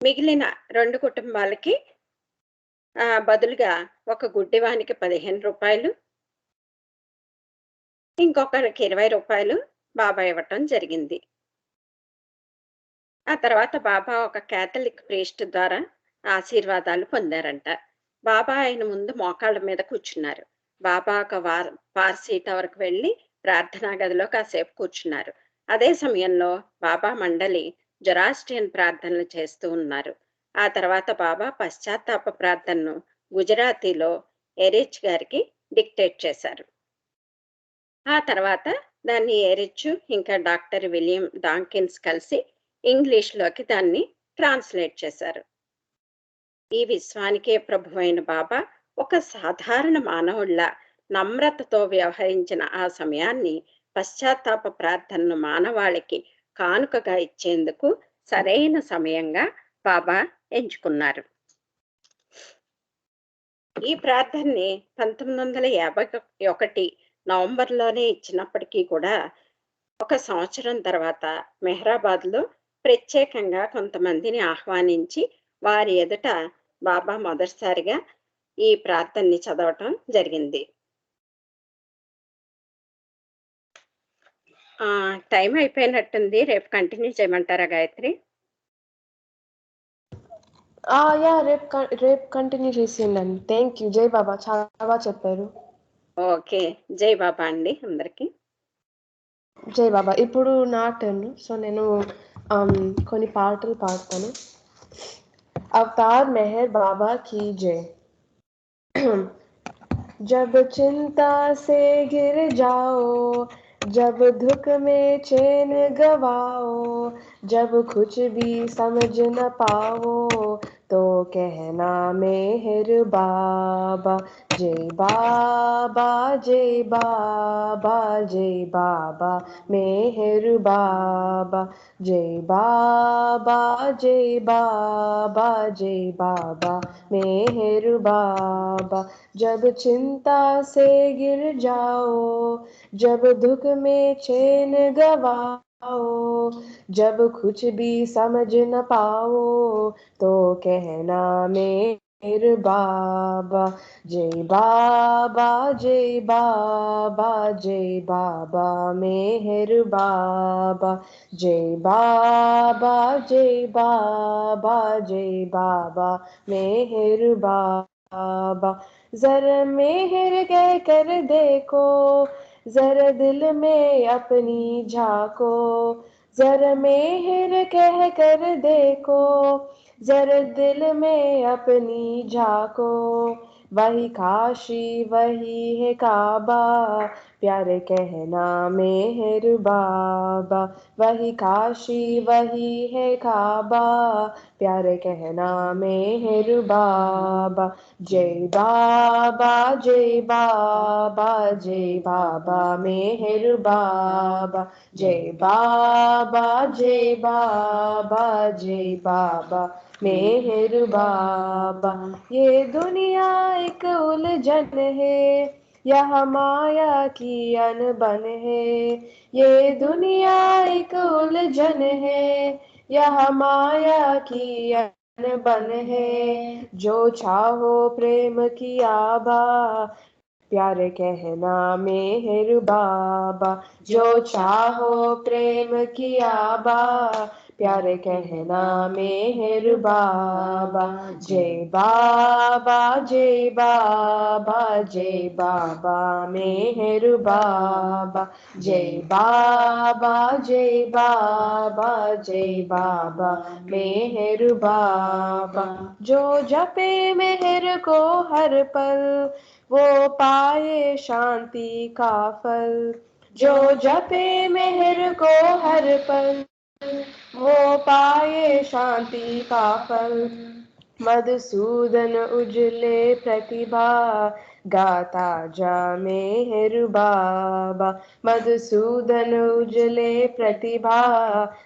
మిగిలిన 2 కుటుంబాలకి బదులుగా ఒక గుడ్డివానికి 15 రూపాయలు, ఇంకొకరికి 20 రూపాయలు బాబా ఇవ్వటం జరిగింది. ఆ తర్వాత బాబా ఒక క్యాథలిక్ ప్రీస్ట్ ద్వారా ఆశీర్వాదాలు పొందారంట. బాబా ఆయన ముందు మోకాళ్ళ మీద కూర్చున్నారు. బాబా ఒక పార్సీ టవర్కి వెళ్ళి ప్రార్థనా గదిలో కాసేపు కూర్చున్నారు. అదే సమయంలో బాబా మండలి జొరాస్ట్రియన్ ప్రార్థనలు చేస్తూ ఉన్నారు. ఆ తర్వాత బాబా పశ్చాత్తాప ప్రార్థనను గుజరాతీలో ఎరిచ్ గారికి డిక్టేట్ చేశారు. ఆ తర్వాత దాన్ని ఎరిచ్ ఇంకా డాక్టర్ విలియం డాంకిన్స్ కలిసి ఇంగ్లీష్లోకి దాన్ని ట్రాన్స్లేట్ చేశారు. ఈ విశ్వానికే ప్రభువైన బాబా ఒక సాధారణ మానవుళ్ళ నమ్రతతో వ్యవహరించిన ఆ సమయాన్ని పశ్చాత్తాప ప్రార్థనను మానవాళికి కానుకగా ఇచ్చేందుకు సరైన సమయంగా బాబా ఎంచుకున్నారు. ఈ ప్రార్థనని 1951 నవంబర్లోనే ఇచ్చినప్పటికీ కూడా ఒక సంవత్సరం తర్వాత మెహరాబాద్లో ప్రత్యేకంగా కొంతమందిని ఆహ్వానించి వారి ఎదుట బాబా మొదటిసారిగా ఈ ప్రార్థనని చదవటం జరిగింది. టైం అయిపోయినట్టుంది. రేపు కంటిన్యూ చేయమంటారా గాయత్రి? రేపు కంటిన్యూ చేసేయండి. Thank you. జై బాబా. చాలా బాగా చెప్పారు. ఓకే, జై బాబా అండి అందరికి. జై బాబా. ఇప్పుడు నా టర్న్. సో నేను కొన్ని పాటలు పాడతాను. అవతార్ మెహర్ బాబా की जय। जब चिंता से गिर जाओ, जब दुख में चैन गवाओ, जब कुछ भी समझ न पाओ, तो कहना मेहर बाबा। जय बाबा, जय बाबा, जय बाबा मेहर बाबा। जय बाबा, जय बाबा, जय बाबा मेहर बाबा। जब चिंता से गिर जाओ, जब दुख में चैन गवाओ, जब कुछ भी समझ न पाओ, तो कहना मेरे बाबा। जय बाबा, जय बाबा, जय बाबा मेहर बाबा। जय बाबा, जय बाबा, जय बाबा मेहर बाबा। जरा मेहर कह कर देखो, जरा दिल में अपनी झाको, जरा मेहर कह कर देखो, जरा दिल में अपनी झाको, वही काशी वही है काबा, प्यारे कहना मेहर बाबा, वही काशी वही है काबा, प्यारे कहना मेहर बाबा। जय बाबा जय बाबा जय बाबा मेहर बाबा, जय बाबा जय बाबा जय बाबा मेहर बाबा। ये दुनिया एक उलझन है, यह माया की अनबन है, ये दुनिया एक उलझन है, यह माया की अनबन है, जो चाहो प्रेम की आभा, प्यारे कहना मेहर बाबा, जो चाहो प्रेम की आबा, प्यारे कहना मेहर बाबा। जय बाबा जय बाबा जय बाबा मेहर बाबा, जय बाबा जय बाबा जय बाबा मेहर बाबा। जो जपे मेहर को हर पल, वो पाए शांति का फल, जो जपे मेहर को हर पल, वो पाए शांति का फल। मधुसूदन उजले प्रतिभा, गाता जा मेहर बाबा, मधुसूदन उजले प्रतिभा,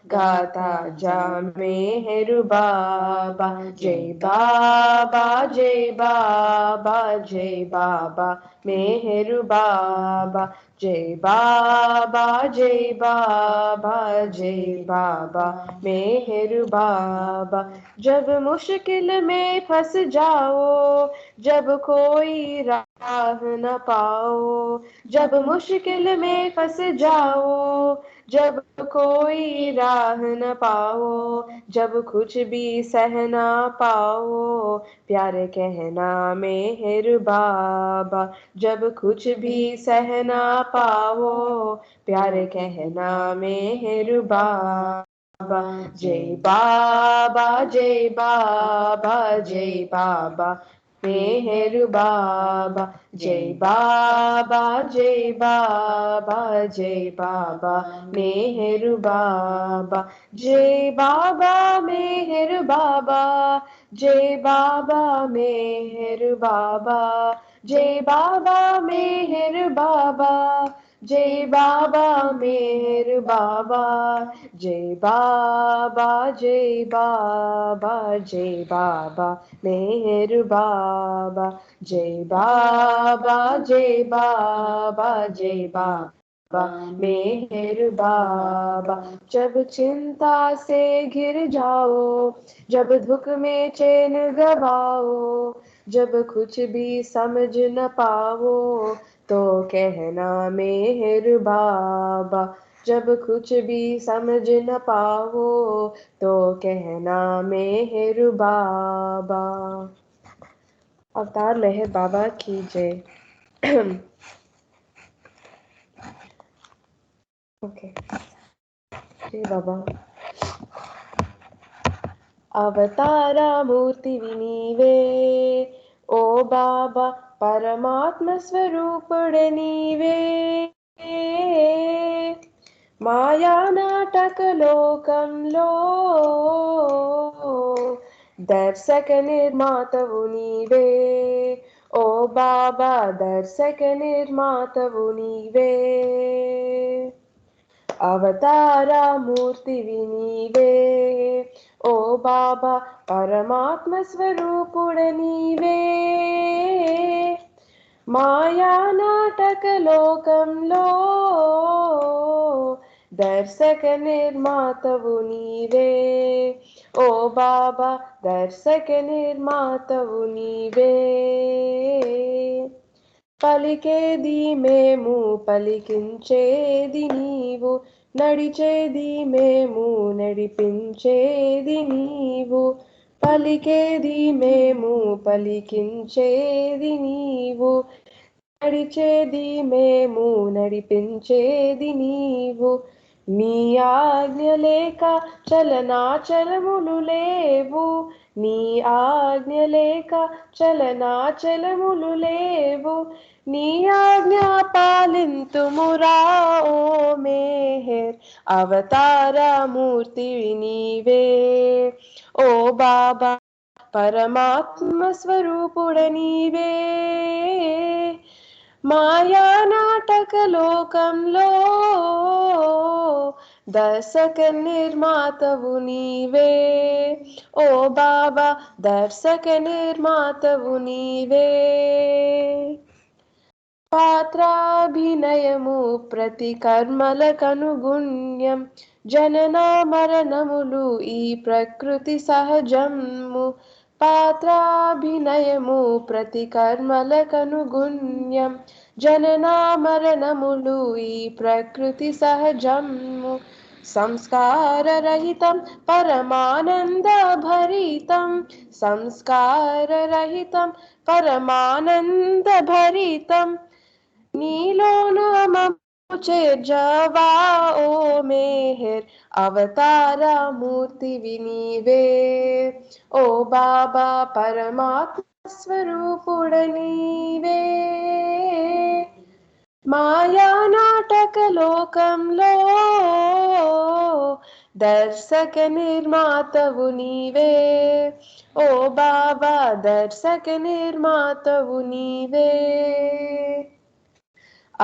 गाता जा मेहर बाबा। जय बाबा जय बाबा जय बाबा मेहर बाबा, जय बाबा जय बाबा जय बाबा मेहर बाबा। जब मुश्किल में फंस जाओ, जब कोई राह न पाओ, जब मुश्किल में फंस जाओ, जब कोई राह न पाओ, जब कुछ भी सह ना पाओ, प्यारे कहना मेहर बाबा, जब कुछ भी सह ना पाओ, प्यारे कहना मेहर बाबा। जय बाबा जय बाबा जय बाबा मेहर बाबा, जय बाबा जय बाबा जय बाबा मेहर बाबा। जय बाबा मेहर बाबा, जय बाबा मेहर बाबा, जय बाबा मेहर बाबा, जय बाबा मेहर बाबा। जय बाबा जय बाबा जय बाबा मेहर बाबा, जय बाबा जय बाबा जय बाबा मेहर बाबा। जब चिंता से घिर जाओ, जब दुख में चैन गवाओ, जब कुछ भी समझ न पाओ, तो कहना मेहर बाबा, जब कुछ भी समझ न पाओ, तो कहना मेहर बाबा। अवतार मेहर बाबा की जय। ओके, जय बाबा। అవతార మూర్తివి నీవే, ఓ బాబా పరమాత్మ స్వరూపుడే నీవే, మాయా నాటక లోకంలో దర్శక నిర్మాతవు నీవే, ఓ బాబా దర్శక నిర్మాతవు నీవే, అవతార మూర్తివి నీవే, ఓ బాబా పరమాత్మ స్వరూపుడ నీవే, మాయా నాటక లోకంలో దర్శక నిర్మాతవు నీవే, ఓ బాబా దర్శక నిర్మాతవు నీవే. పలికేది మేము పలికించేది నీవు, నడిచేది మేము నడిపించేది నీవు, పలికేది మేము పలికించేది నీవు, నడిచేది మేము నడిపించేది నీవు, నీ ఆజ్ఞ లేక చలనాచలములు లేవు, నీ ఆజ్ఞ లేక చలనాచలములు లేవు, నీ ఆజ్ఞ పాలింతుమురా ఓ మేహర్, అవతారమూర్తివి నీవే. ఓ బాబా పరమాత్మ స్వరూపుడ నీవే. మాయా నాటక లోకంలో దర్శక నిర్మాతవు నీవే. ఓ బాబా దర్శక నిర్మాతవు నీవే. పాత్రాభినయము ప్రతి కర్మలకనుగుణ్యం, జనన మరణములు ఈ ప్రకృతి సహజము. పాత్రాభినయము ప్రతి కర్మలకనుగుణ్యం, జనన మరణములు ఈ ప్రకృతి సహజము. సంస్కారరహితం పరమానందభరితం, సంస్కారరహితం పరమానందభరితం, నీలోన మమ్ము చేర్జవా ఓ మేహర్, అవతారమూర్తివి నీవే. ఓ బాబా పరమాత్మ స్వరూపుడ నీవే. మాయా నాటక లోకంలో దర్శక నిర్మాతవు నీవే. ఓ బాబా దర్శక నిర్మాతవు నీవే.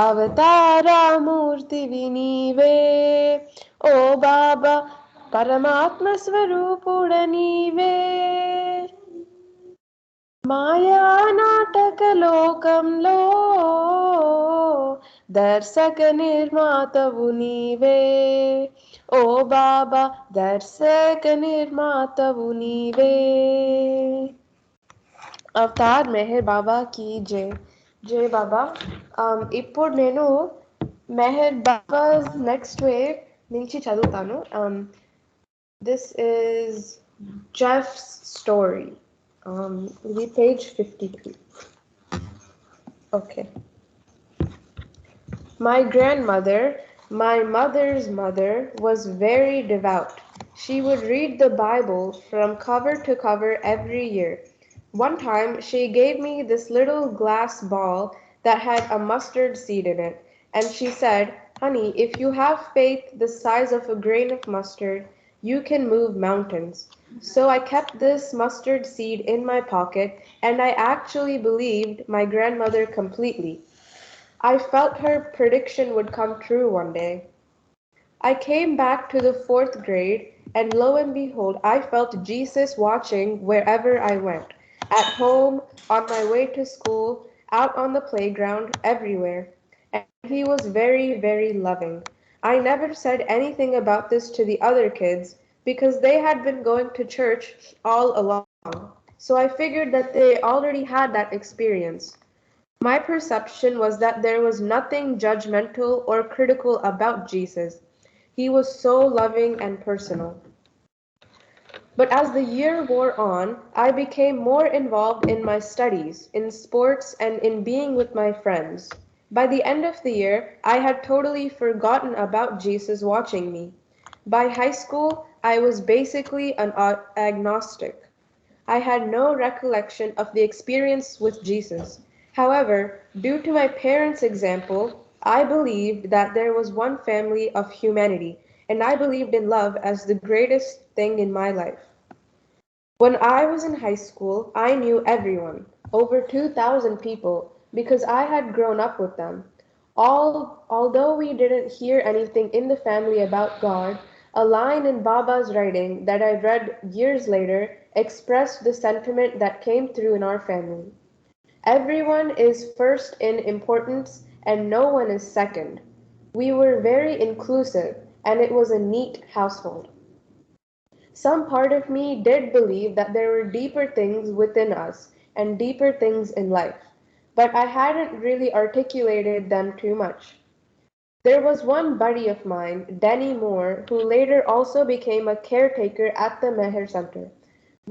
అవతారమూర్తివి నీవే. ఓ బాబా పరమాత్మ స్వరూపుడ నీవే. మాయా నాటక లోకంలో దర్శక నిర్మాతవు నీవే. ఓ బాబా దర్శక నిర్మాతవు నీవే. అవతార్ మెహర్ బాబా की जय. జై బాబా. ఇప్పుడు నేను మెహర్ బాబా నెక్స్ట్ వేవ్ నుంచి చదువుతాను. This is Jeff's story. ఇది page 53. Okay. My grandmother, my mother's mother, was very devout. She would read the Bible from cover to cover every year. One time, she gave me this little glass ball that had a mustard seed in it, and she said, "Honey, if you have faith the size of a grain of mustard, you can move mountains." So I kept this mustard seed in my pocket, and I actually believed my grandmother completely. I felt her prediction would come true one day. I came back to the 4th grade, and lo and behold, I felt Jesus watching wherever I went. At home, on my way to school, out on the playground, everywhere. And he was very, very loving. I never said anything about this to the other kids because they had been going to church all along. So I figured that they already had that experience. My perception was that there was nothing judgmental or critical about Jesus. He was so loving and personal. But as the year wore on, I became more involved in my studies, in sports, and in being with my friends. By the end of the year, I had totally forgotten about Jesus watching me. By high school, I was basically an agnostic. I had no recollection of the experience with Jesus. However, due to my parents' example, I believed that there was one family of humanity, and I believed in love as the greatest thing in my life. When I was in high school, I knew everyone, over 2,000 people, because I had grown up with them. Although we didn't hear anything in the family about God, a line in Baba's writing that I read years later expressed the sentiment that came through in our family. Everyone is first in importance and no one is second. We were very inclusive and it was a neat household. Some part of me did believe that there were deeper things within us and deeper things in life, but I hadn't really articulated them too much. There was one buddy of mine, Denny Moore, who later also became a caretaker at the Meher Center.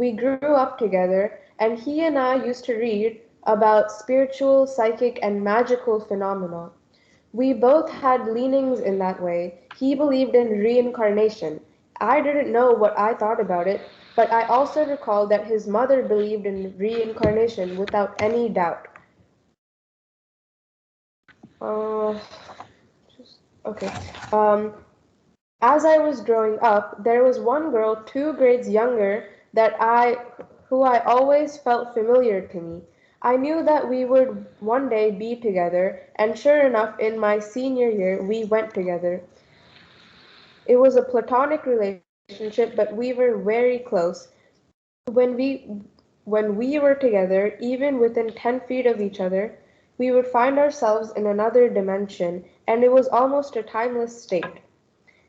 We grew up together, and he and I used to read about spiritual, psychic, and magical phenomena. We both had leanings in that way. He believed in reincarnation. I didn't know what I thought about it, but I also recalled that his mother believed in reincarnation without any doubt. Okay. As I was growing up, there was one girl 2 grades younger who I always felt familiar to me. I knew that we would one day be together, and sure enough, in my senior year, we went together. It was a platonic relationship, but we were very close. When we when we were together, even within 10 feet of each other, we would find ourselves in another dimension, and it was almost a timeless state.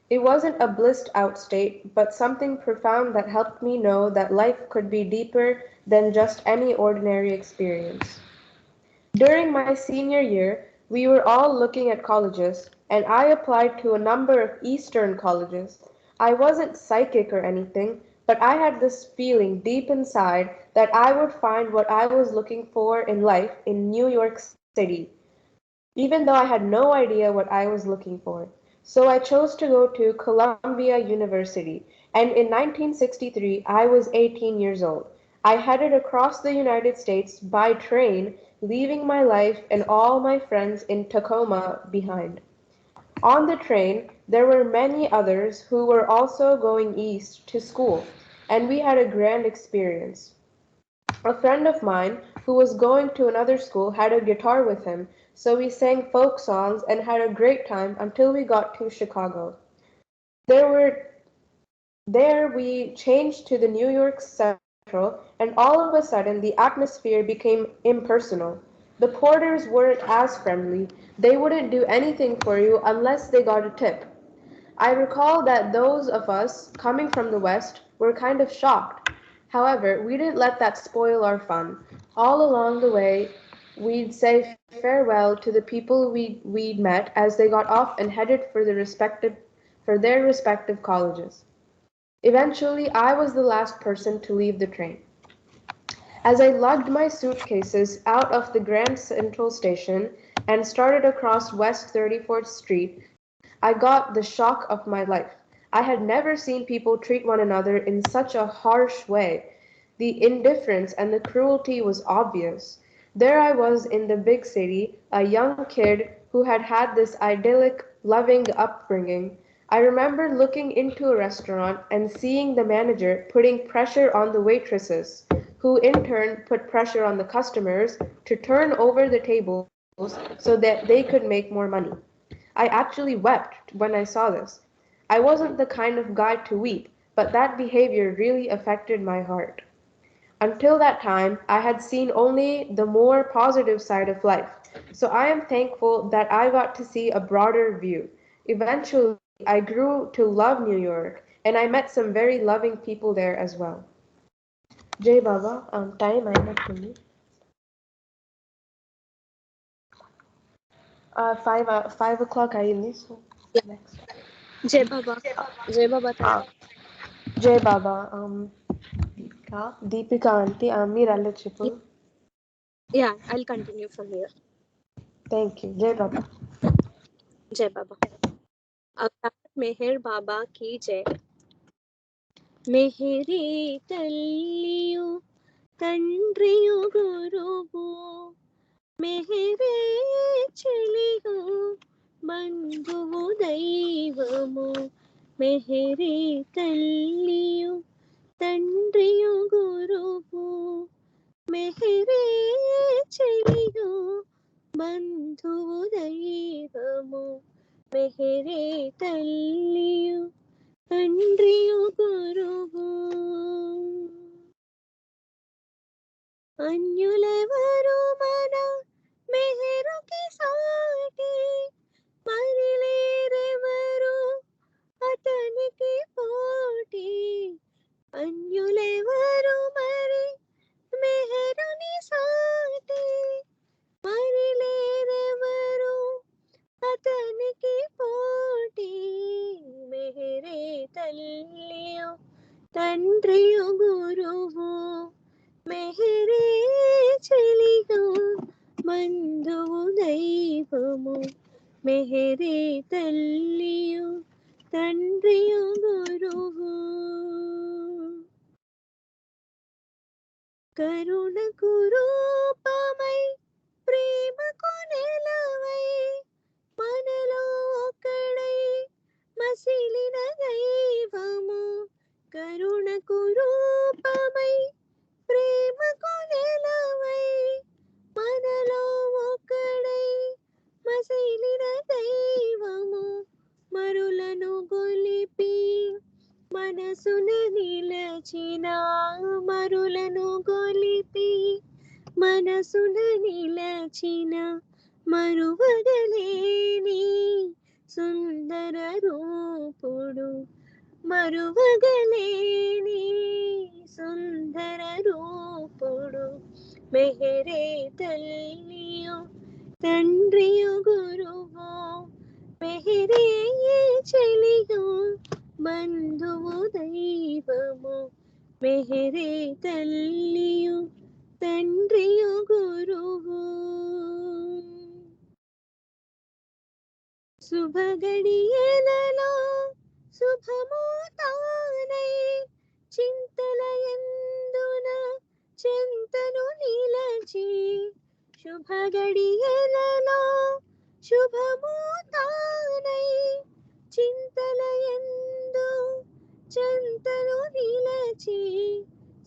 It wasn't a blissed out state, but something profound that helped me know that life could be deeper than just any ordinary experience. During my senior year, we were all looking at colleges, and I applied to a number of Eastern colleges. I wasn't psychic or anything, but I had this feeling deep inside that I would find what I was looking for in life in New York City, even though I had no idea what I was looking for. So I chose to go to Columbia University, and in 1963 I was 18 years old. I headed across the United States by train, leaving my life and all my friends in Tacoma behind. On the train, there were many others who were also going east to school, and we had a grand experience. A friend of mine who was going to another school had a guitar with him, so we sang folk songs and had a great time until we got to Chicago. There we changed to the New York Central, and all of a sudden the atmosphere became impersonal. The porters weren't as friendly. They wouldn't do anything for you unless they got a tip. I recall that those of us coming from the West were kind of shocked. However, we didn't let that spoil our fun. All along the way, we'd say farewell to the people we'd met as they got off and headed for their respective colleges. Eventually, I was the last person to leave the train. As I lugged my suitcases out of the Grand Central Station and started across West 34th Street, I got the shock of my life. I had never seen people treat one another in such a harsh way. The indifference and the cruelty was obvious. There I was in the big city, a young kid who had had this idyllic, loving upbringing. I remember looking into a restaurant and seeing the manager putting pressure on the waitresses, who in turn put pressure on the customers to turn over the tables so that they could make more money. I actually wept when I saw this. I wasn't the kind of guy to weep, but that behavior really affected my heart. Until that time, I had seen only the more positive side of life, so I am thankful that I got to see a broader view. Eventually, I grew to love New York, and I met some very loving people there as well. Jai Baba, time అయినట్టుంది. 5 o'clock అయింది. So next. Jai Baba. Jai Baba. Jai Baba. Deepika auntie, మీరు వెళ్ళొచ్చు. Yeah, I'll continue from here. Thank you. Jai Baba. Jai Baba. Avtar Meher Baba ki jai. Meheri talliyu tandriyu guruvu మెహరే చెలియు బంధువు దైవము మెహరే తల్లియు తండ్రియు గురువు మెహరే చెలియు బంధువు దైవము మెహరే తల్లియు తండ్రియు గురువు అన్యులెవరు మన మెహరుకి సాటి మరి లేరెవరు అతనికి పోటీ అన్యులెవరు మరి మెహరుని సాటి మరి లేరెవరు అతనికి పోటీ మెహరే తల్లియు తండ్రియు గురువు మెహరే చెలియు బంధువు దైవము मेहरे तल्लियु तंड्रियु गुरुवु करुणकु रूपमై ప్రేమకు నెలవై మనలో ఒక్కడై మసిలిన దైవము కరుణకు రూపమై ప్రేమకు నెలవై మనలో ఒక్కడై మసిలిన దైవము మరులను గొలిపి మనసున నిలచిన మరులను గొలిపి మనసున నిలచిన మరువగలేని సుందర రూపుడు మరువగలేని సుందర రూపుడు మెహరే తల్లియు తండ్రియు గురువు మెహరే చెలియు బంధువు దైవము మెహరే తల్లియు తండ్రియు గురువు శుభగడియలలో శుభము తానై చింతల యందున చింతను నిలచి శుభగడియలలో శుభము తానై చింతల యందు చింతను నిలచి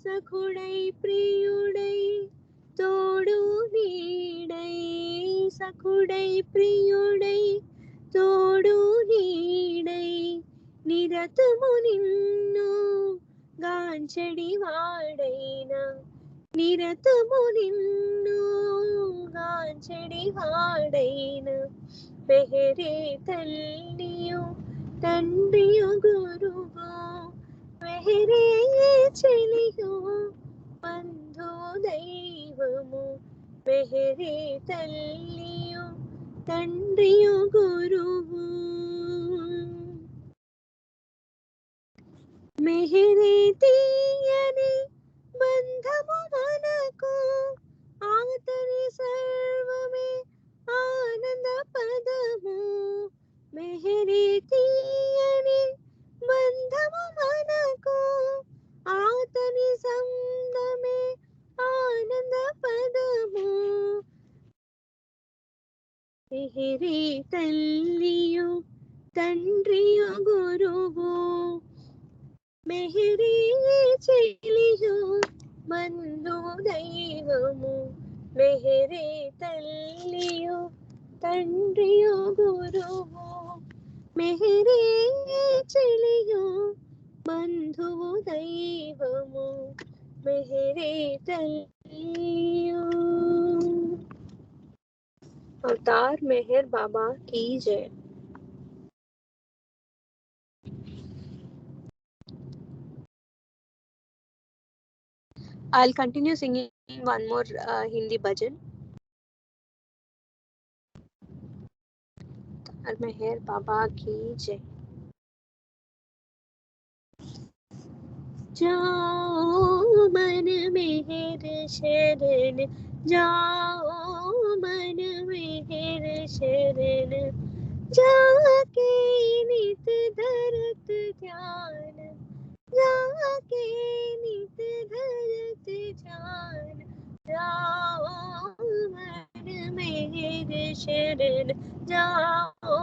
సఖుడై ప్రియుడై తోడు నీడై సఖుడై ప్రియుడై తోడు నీడై నిరతము నిన్ను గాంచడి వాడైన నిరతము నిన్ను గాంచడి వాడైన మెహరే తల్లియు తండ్రియు గురువు మెహరే చెలియు బంధు దైవము మెహరే తల్లియు తండ్రియు గురువు మెహరే తీయని బంధము మనకు ఆతని సర్వమే ఆనంద పదము మెహరే తీయని బంధము మనకు ఆతని సందమే ఆనంద పదము మెహరే తల్లియు తండ్రియు గురువు మెహరే చెలియు బంధువు దైవము మెహరే తల్లియు తండ్రియు గురువు మెహరే చెలియు బంధువు దైవము మెహరే తల్లియు अवतार मेहर बाबा की जय। I'll continue singing one more Hindi bhajan. अवतार मेहर बाबा की जय। जाओ मन मेहर शरण जाओ मन मेहर शरण जाके नित धरत ध्यान जाके नित धरत ध्यान जाओ मन मेहर शरण जाओ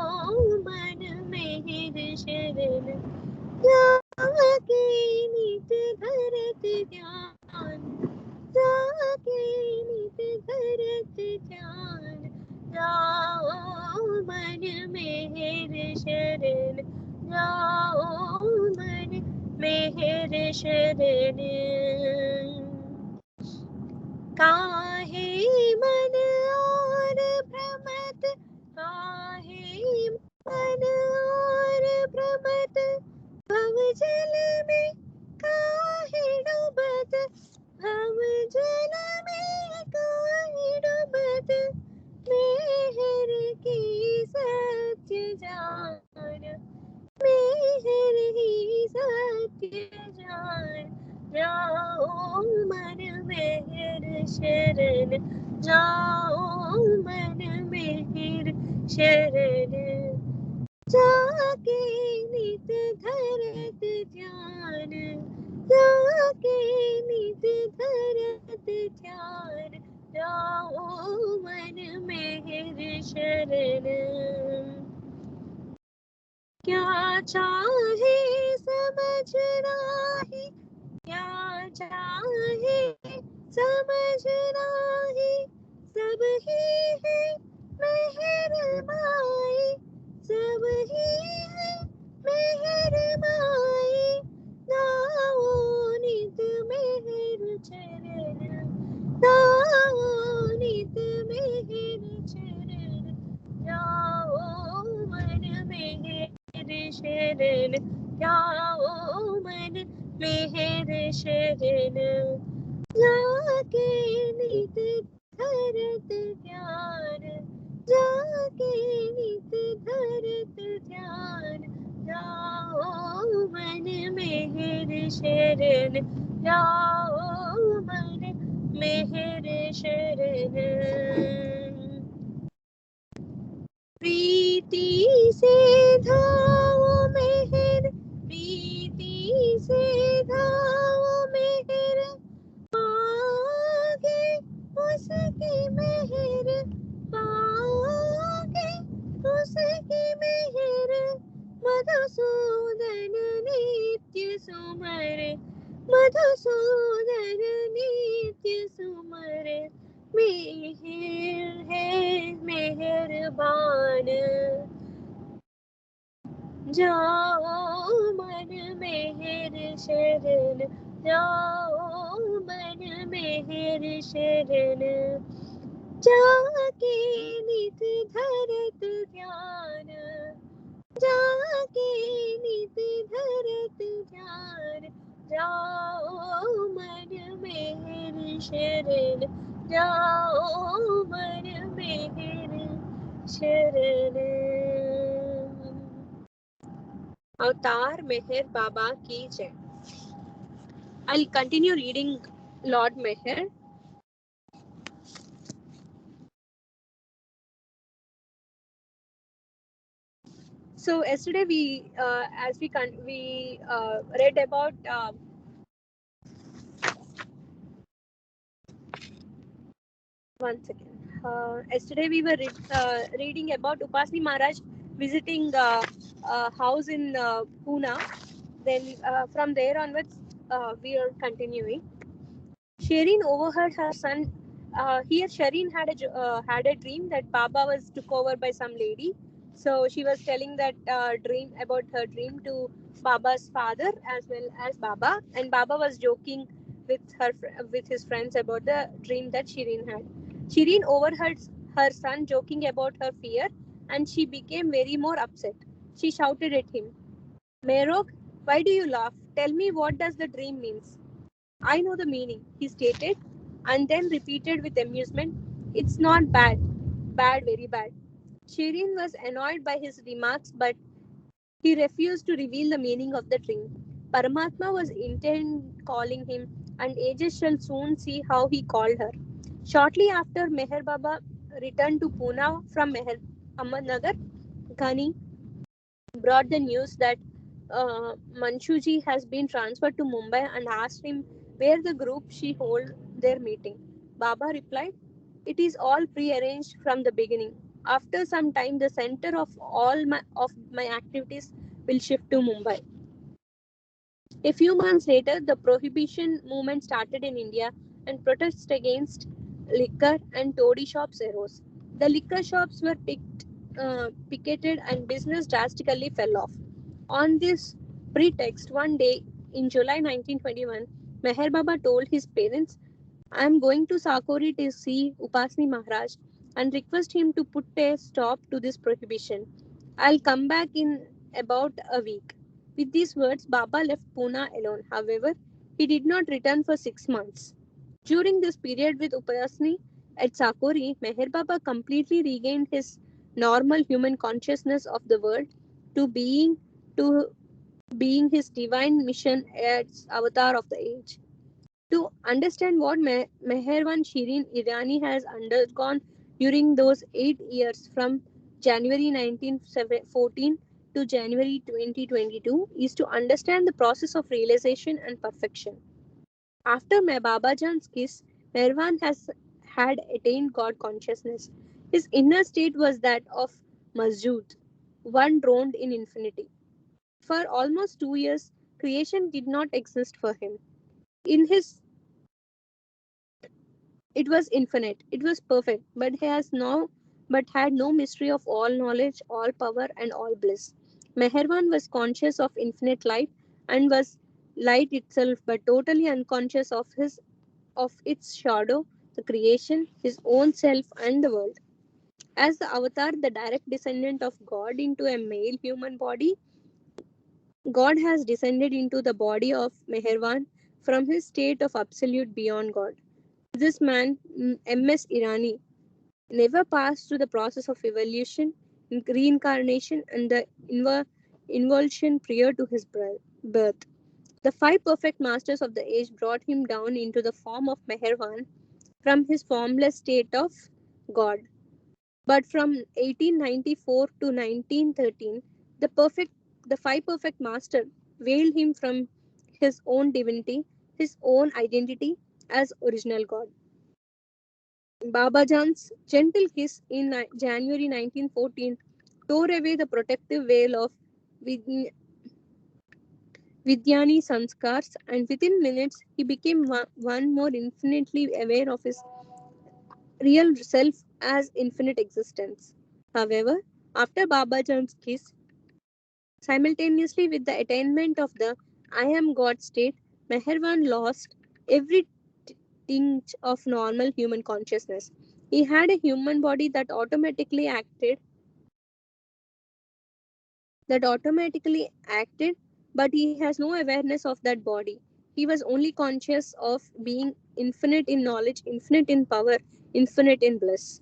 मन मेहर शरण जाके नित धरत ध्यान जाके नित धरत ध्यान जाओ मन मेहर शरण जाओ मन मेहर शरण काहे मन और भ्रमत काहे मन और भ्रमत भव जल में काहे डूबत भव जल में काहे डूबत मेहर की सत्य जान मेहर ही सत्य जान जाओ मन मेहर शरण जाओ मन मेहर शरण शरण क्या चाहे समझना ही क्या चाहे समझना ही सब ही है मेहरबाई सब ही है मेहरबाई नाओ नित मेहर चरण नाओ नित मेहर चरण जाओ मन मेहर शरण जाओ मन मेहर शरण जाके नित धरत ध्यान जाके नित धरत ध्यान जाओ मन मेहर शरण जाओ मन मेहर शरण प्रीति से धाओ मेहर प्रीति से धाओ मेहर आगे उसकी मेहर आगे उसकी मेहर मधुसूदन नित्य सुमर मधुसूदन नित्य सुमर मेहर है मेहरबान जाओ मन मेहर शरण जाओ मन मेहर शरण जाके नित धरत ध्यान जाके नित धरत ध्यान जाओ मन मेहर शरण जाओ मन मेहर शरण अवतार मेहर बाबा की जय. I'll continue reading Lord Meher. So yesterday we read about one second. Yesterday we were reading about Upasni Maharaj visiting a house in Pune. Then from there onwards we are continuing. Shireen overheard her son. Here Shireen had a dream that Baba was took over by some lady. So she was telling that dream about her dream to Baba's father as well as Baba, and Baba was joking with his friends about the dream that Shireen had. Shireen overheard her son joking about her fear, and she became very more upset. She shouted at him, "Merok, why do you laugh? Tell me, what does the dream means?" "I know the meaning," he stated, and then repeated with amusement, "It's not bad. Bad, very bad." Shireen was annoyed by his remarks, but he refused to reveal the meaning of the dream. Paramatma was intent calling him, and ages shall soon see how he called her. Shortly after Meher Baba returned to Pune from Ahmednagar, Ghani brought the news that Manshuji has been transferred to Mumbai and asked him where the group she hold their meeting. Baba replied, "It is all pre-arranged from the beginning. After some time, the center of my activities will shift to Mumbai." A few months later, the prohibition movement started in India, and protests against liquor and toddy shops arose. The liquor shops were picketed, and business drastically fell off. On this pretext, one day in July 1921, Meher Baba told his parents, "I am going to Sakori to see Upasni Maharaj and request him to put a stop to this prohibition. I'll come back in about a week." With these words, Baba left Pune alone. However, he did not return for 6 months. During this period with Upasni at Sakori, Meher Baba completely regained his normal human consciousness of the world to to being his divine mission as avatar of the age. To understand what Meherwan Shirin Irani has undergone during those 8 years from January 1914 to January 2022 is to understand the process of realization and perfection. After Babajan's kiss, Meherwan had attained God consciousness. His inner state was that of Masjud, one drowned in infinity. For almost 2 years, creation did not exist for him. In his It was infinite, it was perfect, but had no mystery of all knowledge, all power, and all bliss. Meherwan was conscious of infinite light and was light itself, but totally unconscious of its shadow, the creation, his own self, and the world. As the avatar, the direct descendant of God into a male human body, God has descended into the body of Meherwan from his state of absolute beyond God. This man, M.S. Irani, never passed through the process of evolution, reincarnation, and the involution prior to his birth. The five perfect masters of the age brought him down into the form of Meherwan from his formless state of God. But from 1894 to 1913, the five perfect master veiled him from his own divinity, his own identity as original God. Babajan's gentle kiss in January 1914 tore away the protective veil of Vidyani Sanskars, and within minutes he became one more infinitely aware of his real self as infinite existence. However, after Babajan's kiss, simultaneously with the attainment of the I am God state, Meherwan lost every tinge of normal human consciousness. He had a human body that automatically acted, but he has no awareness of that body. He was only conscious of being infinite in knowledge, infinite in power, infinite in bliss.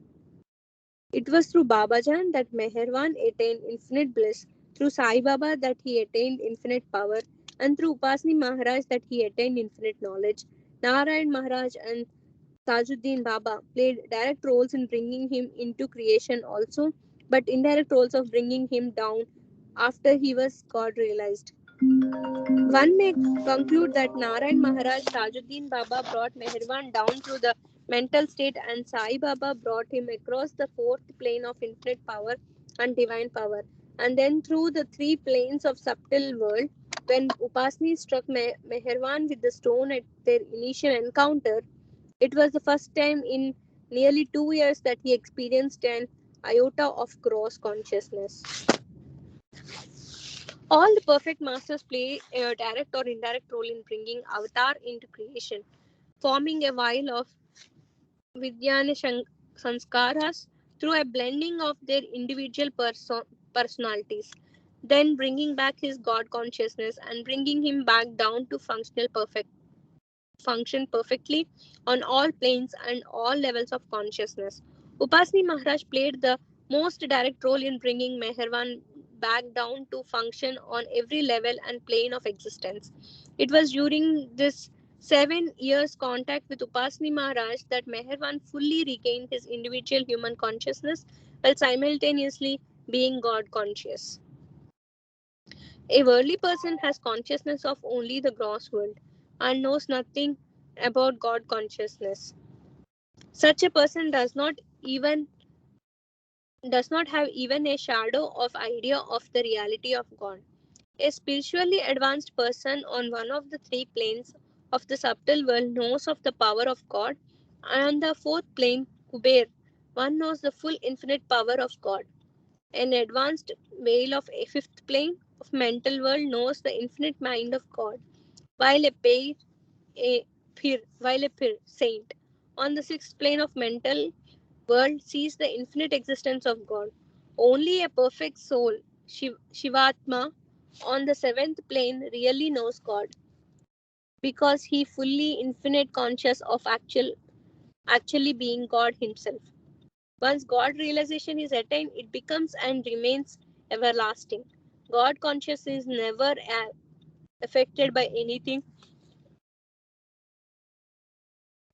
It was through Babajan that Meherwan attained infinite bliss, through Sai Baba that he attained infinite power, and through Upasni Maharaj that he attained infinite knowledge. Narayan Maharaj and Tajuddin Baba played direct roles in bringing him into creation also, but indirect roles of bringing him down after he was God realized. One may conclude that Narayan Maharaj Tajuddin Baba brought Meherwan down through the mental state and Sai Baba brought him across the fourth plane of infinite power and divine power. And then through the three planes of subtle world, when Upasni struck Meherwan with the stone at their initial encounter, it was the first time in nearly 2 years that he experienced an iota of gross consciousness. All the perfect masters play a direct or indirect role in bringing avatar into creation, forming a vial of Vidyana Sanskaras through a blending of their individual personalities, then bringing back his God consciousness and bringing him back down to function perfectly on all planes and all levels of consciousness. Upasni Maharaj played the most direct role in bringing Meherwan back down to function on every level and plane of existence. It was during this 7 years contact with Upasni Maharaj that Meherwan fully regained his individual human consciousness while simultaneously being God conscious. A worldly person has consciousness of only the gross world and knows nothing about God consciousness. Such a person does not have even a shadow of idea of the reality of God. A spiritually advanced person on one of the three planes of the subtle world knows of the power of God, and the fourth plane, Kuber, one knows the full infinite power of God. An advanced male of a fifth plane of mental world knows the infinite mind of God, while a pir saint on the sixth plane of mental world sees the infinite existence of God. Only a perfect soul, Shivatma, on the seventh plane really knows God because he fully infinite conscious of actually being God himself. Once God realization is attained, it becomes and remains everlasting. God consciousness is affected by anything,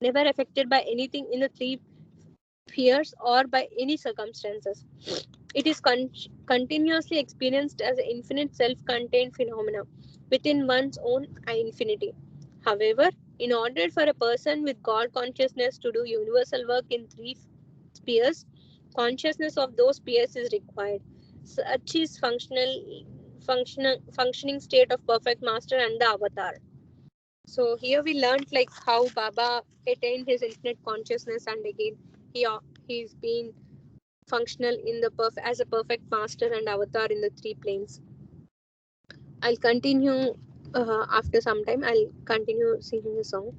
never affected by anything in the three spheres or by any circumstances. It is continuously experienced as an infinite self-contained phenomena within one's own infinity. However, in order for a person with God consciousness to do universal work in three spheres, consciousness of those spheres is required. Such is functioning state of perfect master and the avatar. So here we learned like how Baba attained his infinite consciousness, and again he's been functional in the as a perfect master and avatar in the three planes. I'll continue after some time. I'll continue singing the song.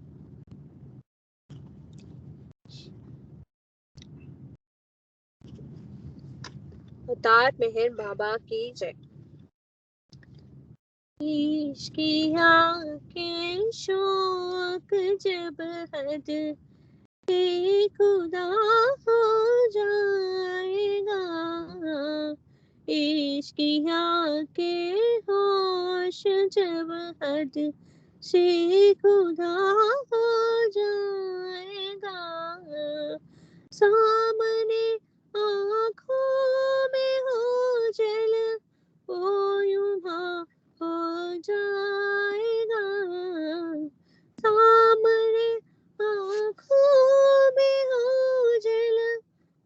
अवतार मेहर बाबा की जय। इश्किया के शौक जब हद से खुदा हो जाएगा, इश्किया के होश जब हद से खुदा हो जाएगा, सामने आँखों में हो जल वो यूं हो जाएगा, सामने आँखों में हो जल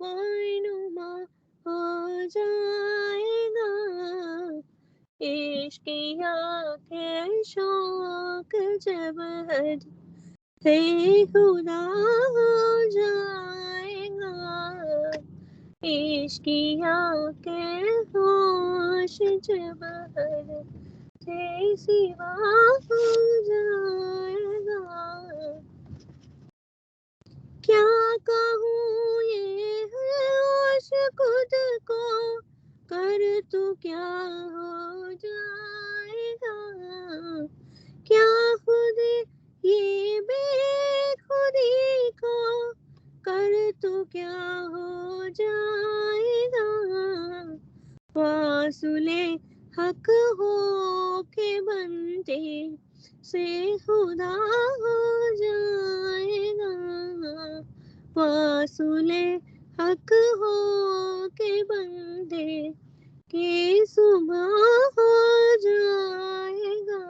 वो नुमा हो जाएगा, इश्किया के शौक जब हद से खुदा हो जाएगा, इश्किया के होश जब हद से सिवा हो जाएगा, क्या कहूँ ये होश खुद को कर तू क्या हो जाएगा, क्या खुद ये बेखुदी को कर तू क्या हो जाएगा, वासुले हक हो के बंदे से खुदा हो जाएगा, वासुले हक हो के बंदे के सुबह हो जाएगा,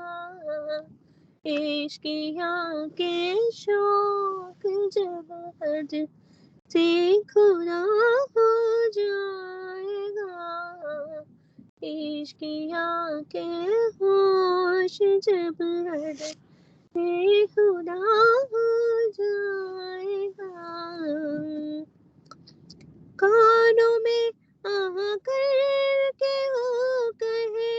इश्किया के शौक जब हद से खुदा हो जाएगा, इश्किया के होश जब हद से खुदा हो जाएगा, कानों में आकर के हो कहे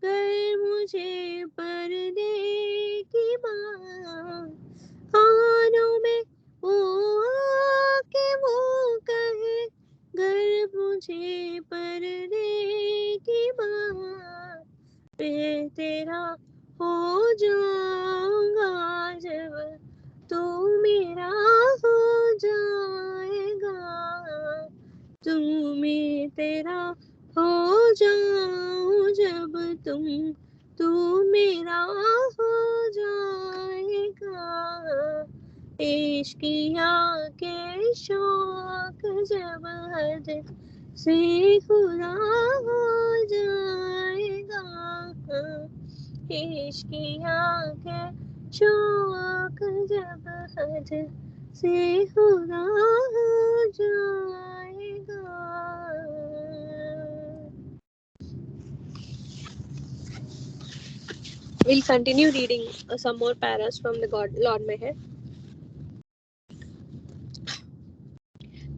कर मुझे पर्दे की बात, कानों में वो आके वो कहे घर मुझे पर्दे की बात, मैं तेरा हो जाऊंगा जब तू मेरा हो जाएगा, तू मैं तेरा हो जाऊं जब तू मेरा हो जाएगा, इश्किया के शौक जब हद से खुदा हो जाएगा, इश्किया के शौक जब हद से खुदा हो जाएगा। We'll continue reading some more paras from the Lord Meher.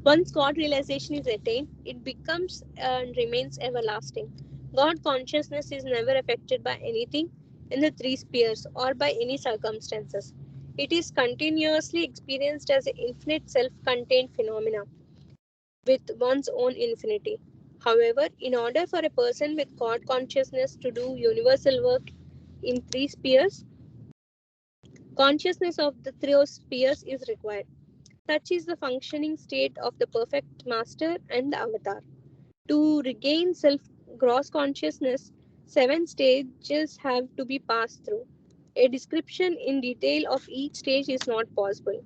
Once God realization is attained, it becomes and remains everlasting. God consciousness is never affected by anything in the three spheres or by any circumstances. It is continuously experienced as an infinite self-contained phenomena with one's own infinity. However, in order for a person with God consciousness to do universal work in three spheres, consciousness of the three spheres is required. Such is the functioning state of the perfect master and the avatar. To regain gross consciousness, 7 stages have to be passed through. A description in detail of each stage is not possible.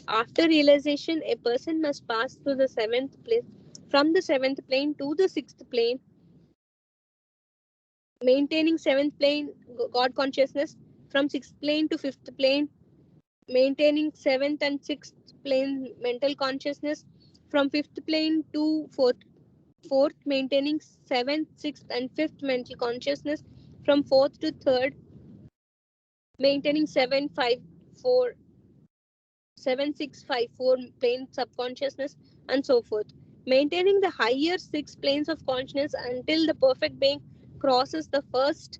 After realization, a person must pass through the 7th plane, from the 7th plane to the 6th plane, maintaining 7th plane God consciousness, from 6th plane to 5th plane, maintaining 7th and 6th plane mental consciousness, from fifth plane to fourth, maintaining seventh, sixth, and fifth mental consciousness, from fourth to third, maintaining 7654 plane subconsciousness, and so forth. Maintaining the higher six planes of consciousness until the perfect being crosses the first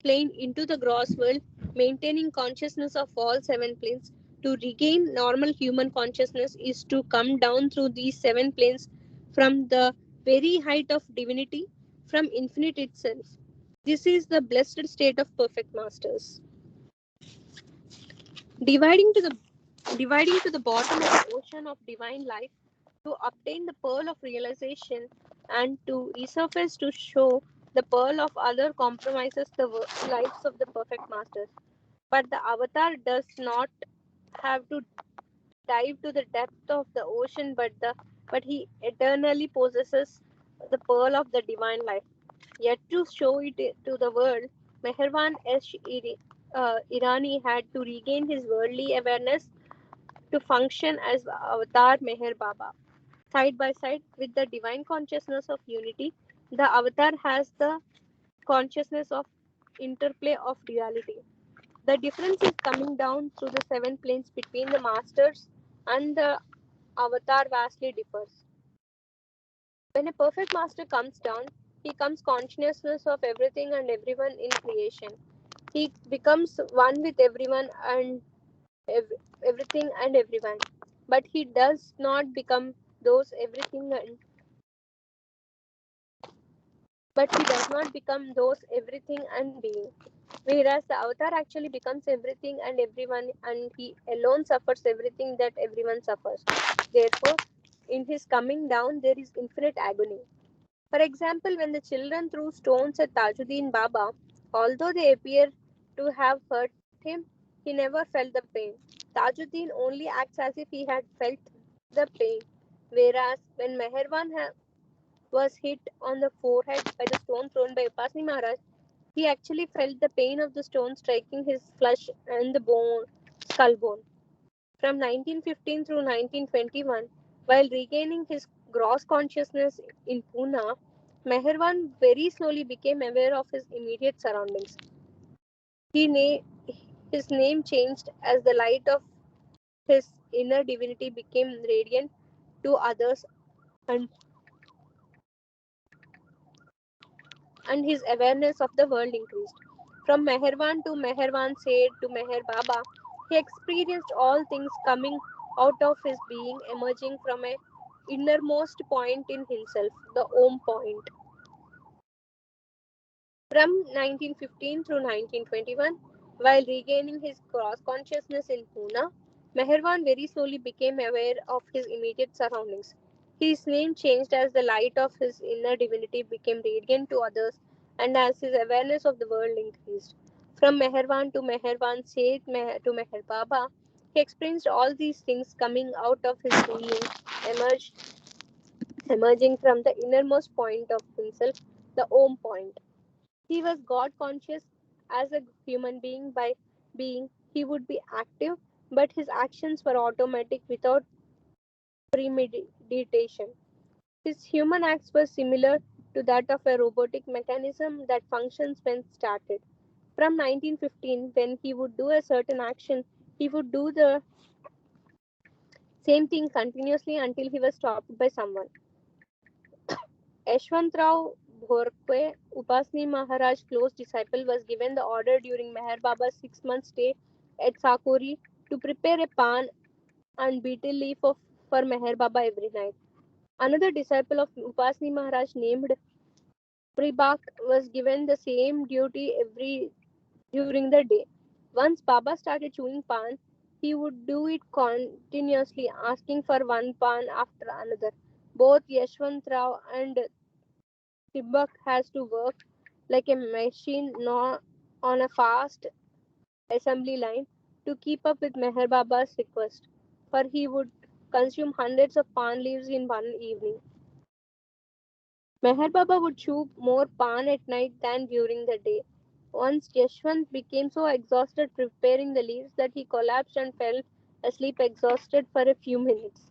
plane into the gross world, maintaining consciousness of all seven planes. To regain normal human consciousness is to come down through these seven planes from the very height of divinity, from infinite itself. This is the blessed state of perfect masters. Dividing to the dividing to the bottom of the ocean of divine life to obtain the pearl of realization, and to resurface to show the pearl of other compromises the lives of the perfect masters. But the avatar does not have to dive to the depth of the ocean, but he eternally possesses the pearl of the divine life. Yet to show it to the world, Meherwan Irani had to regain his worldly awareness to function as Avatar Meher Baba. Side by side with the divine consciousness of unity, the avatar has the consciousness of interplay of duality. The difference is coming down through the seven planes between the masters, and the avatar vastly differs. When a perfect master comes down, he comes consciousness of everything and everyone in creation. He becomes one with everyone and everything and everyone. But he does not become those everything and but he does not become those everything and being. Whereas the avatar actually becomes everything and everyone, and he alone suffers everything that everyone suffers. Therefore, in his coming down, there is infinite agony. For example, when the children threw stones at Tajuddin Baba, although they appear to have hurt him, he never felt the pain. Tajuddin only acts as if he had felt the pain. Whereas when Meherwan was hit on the forehead by the stone thrown by Upasni Maharaj, he actually felt the pain of the stone striking his flesh and the skull bone. From 1915 through 1921, while regaining his gross consciousness in Pune, Meherwan very slowly became aware of his immediate surroundings. He his name changed as the light of his inner divinity became radiant to others, and, and his awareness of the world increased. From Meherwan to Meherwan Said to Meher Baba, he experienced all things coming out of his being, emerging from a innermost point in himself, the Om point. From 1915 through 1921, while regaining his cross consciousness in Pune, Meherwan very slowly became aware of his immediate surroundings. His name changed as the light of his inner divinity became radiant to others, and as his awareness of the world increased. From Meherwan to Meherwan Seth to Meher Baba, he experienced all these things coming out of his being, emerging from the innermost point of himself, the Om point. He was God conscious as a human being. By being, he would be active, but his actions were automatic without premeditation. His human acts were similar to that of a robotic mechanism that functions when started. From 1915, when he would do a certain action, he would do the same thing continuously until he was stopped by someone. Yashwantrao Bhorkwe, Upasni Maharaj's close disciple, was given the order during Meher Baba's 6-month stay at Sakori to prepare a pan and betel leaf for Meher Baba every night. Another disciple of Upasni Maharaj named Pribak was given the same duty every during the day. Once Baba started chewing pan, he would do it continuously, asking for one pan after another. Both Yashwantrao and Tibbuk has to work like a machine on a fast assembly line to keep up with Meher Baba's request, for he would consume hundreds of pan leaves in one evening. Meher Baba would chew more pan at night than during the day. Once Yashwant became so exhausted preparing the leaves that he collapsed and fell asleep exhausted for a few minutes.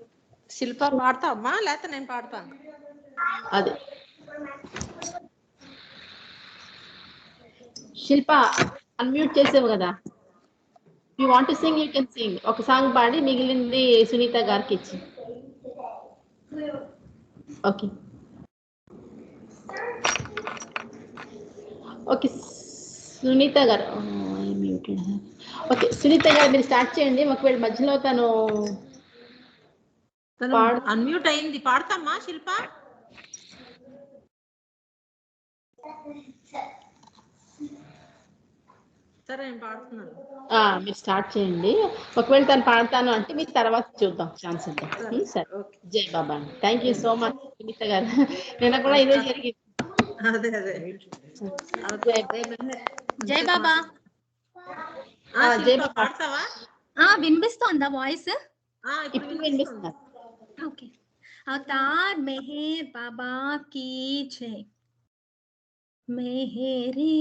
శిల్ప పాడతావమ్మా లేకపోతే నేను పాడతాను? అది శిల్ప unmute చేసావు కదా, you want to sing you can sing. ఒక song పాడి మిగిలింది సునీత గారికి ఇచ్చి. ఓకే ఓకే సునీత గారు ఓకే సునీత గారు మీరు స్టార్ట్ చేయండి. ఒకవేళ మధ్యలో తను అన్మ్యూట్ అయింది, పాడతామ్మా శిల్ప? సరే నేను పాడుతున్నాను. మీరు స్టార్ట్ చేయండి. ఒకవేళ తను పాడతాను అంటే మీరు తర్వాత చూద్దాం, ఛాన్స్ ఇద్దాం. సరే జై బాబా అండి. Thank you so much Sunitha గారు. నిన్న కూడా ఇదే జరిగింది. అదే జై బాబా. జై బాబా పాడతావా? వినిపిస్తోందా వాయిస్? ఇప్పుడు వినిపిస్తున్నారు. ఓకే. అవతార్ మెహర్ బాబా కీ జై. మెహరీ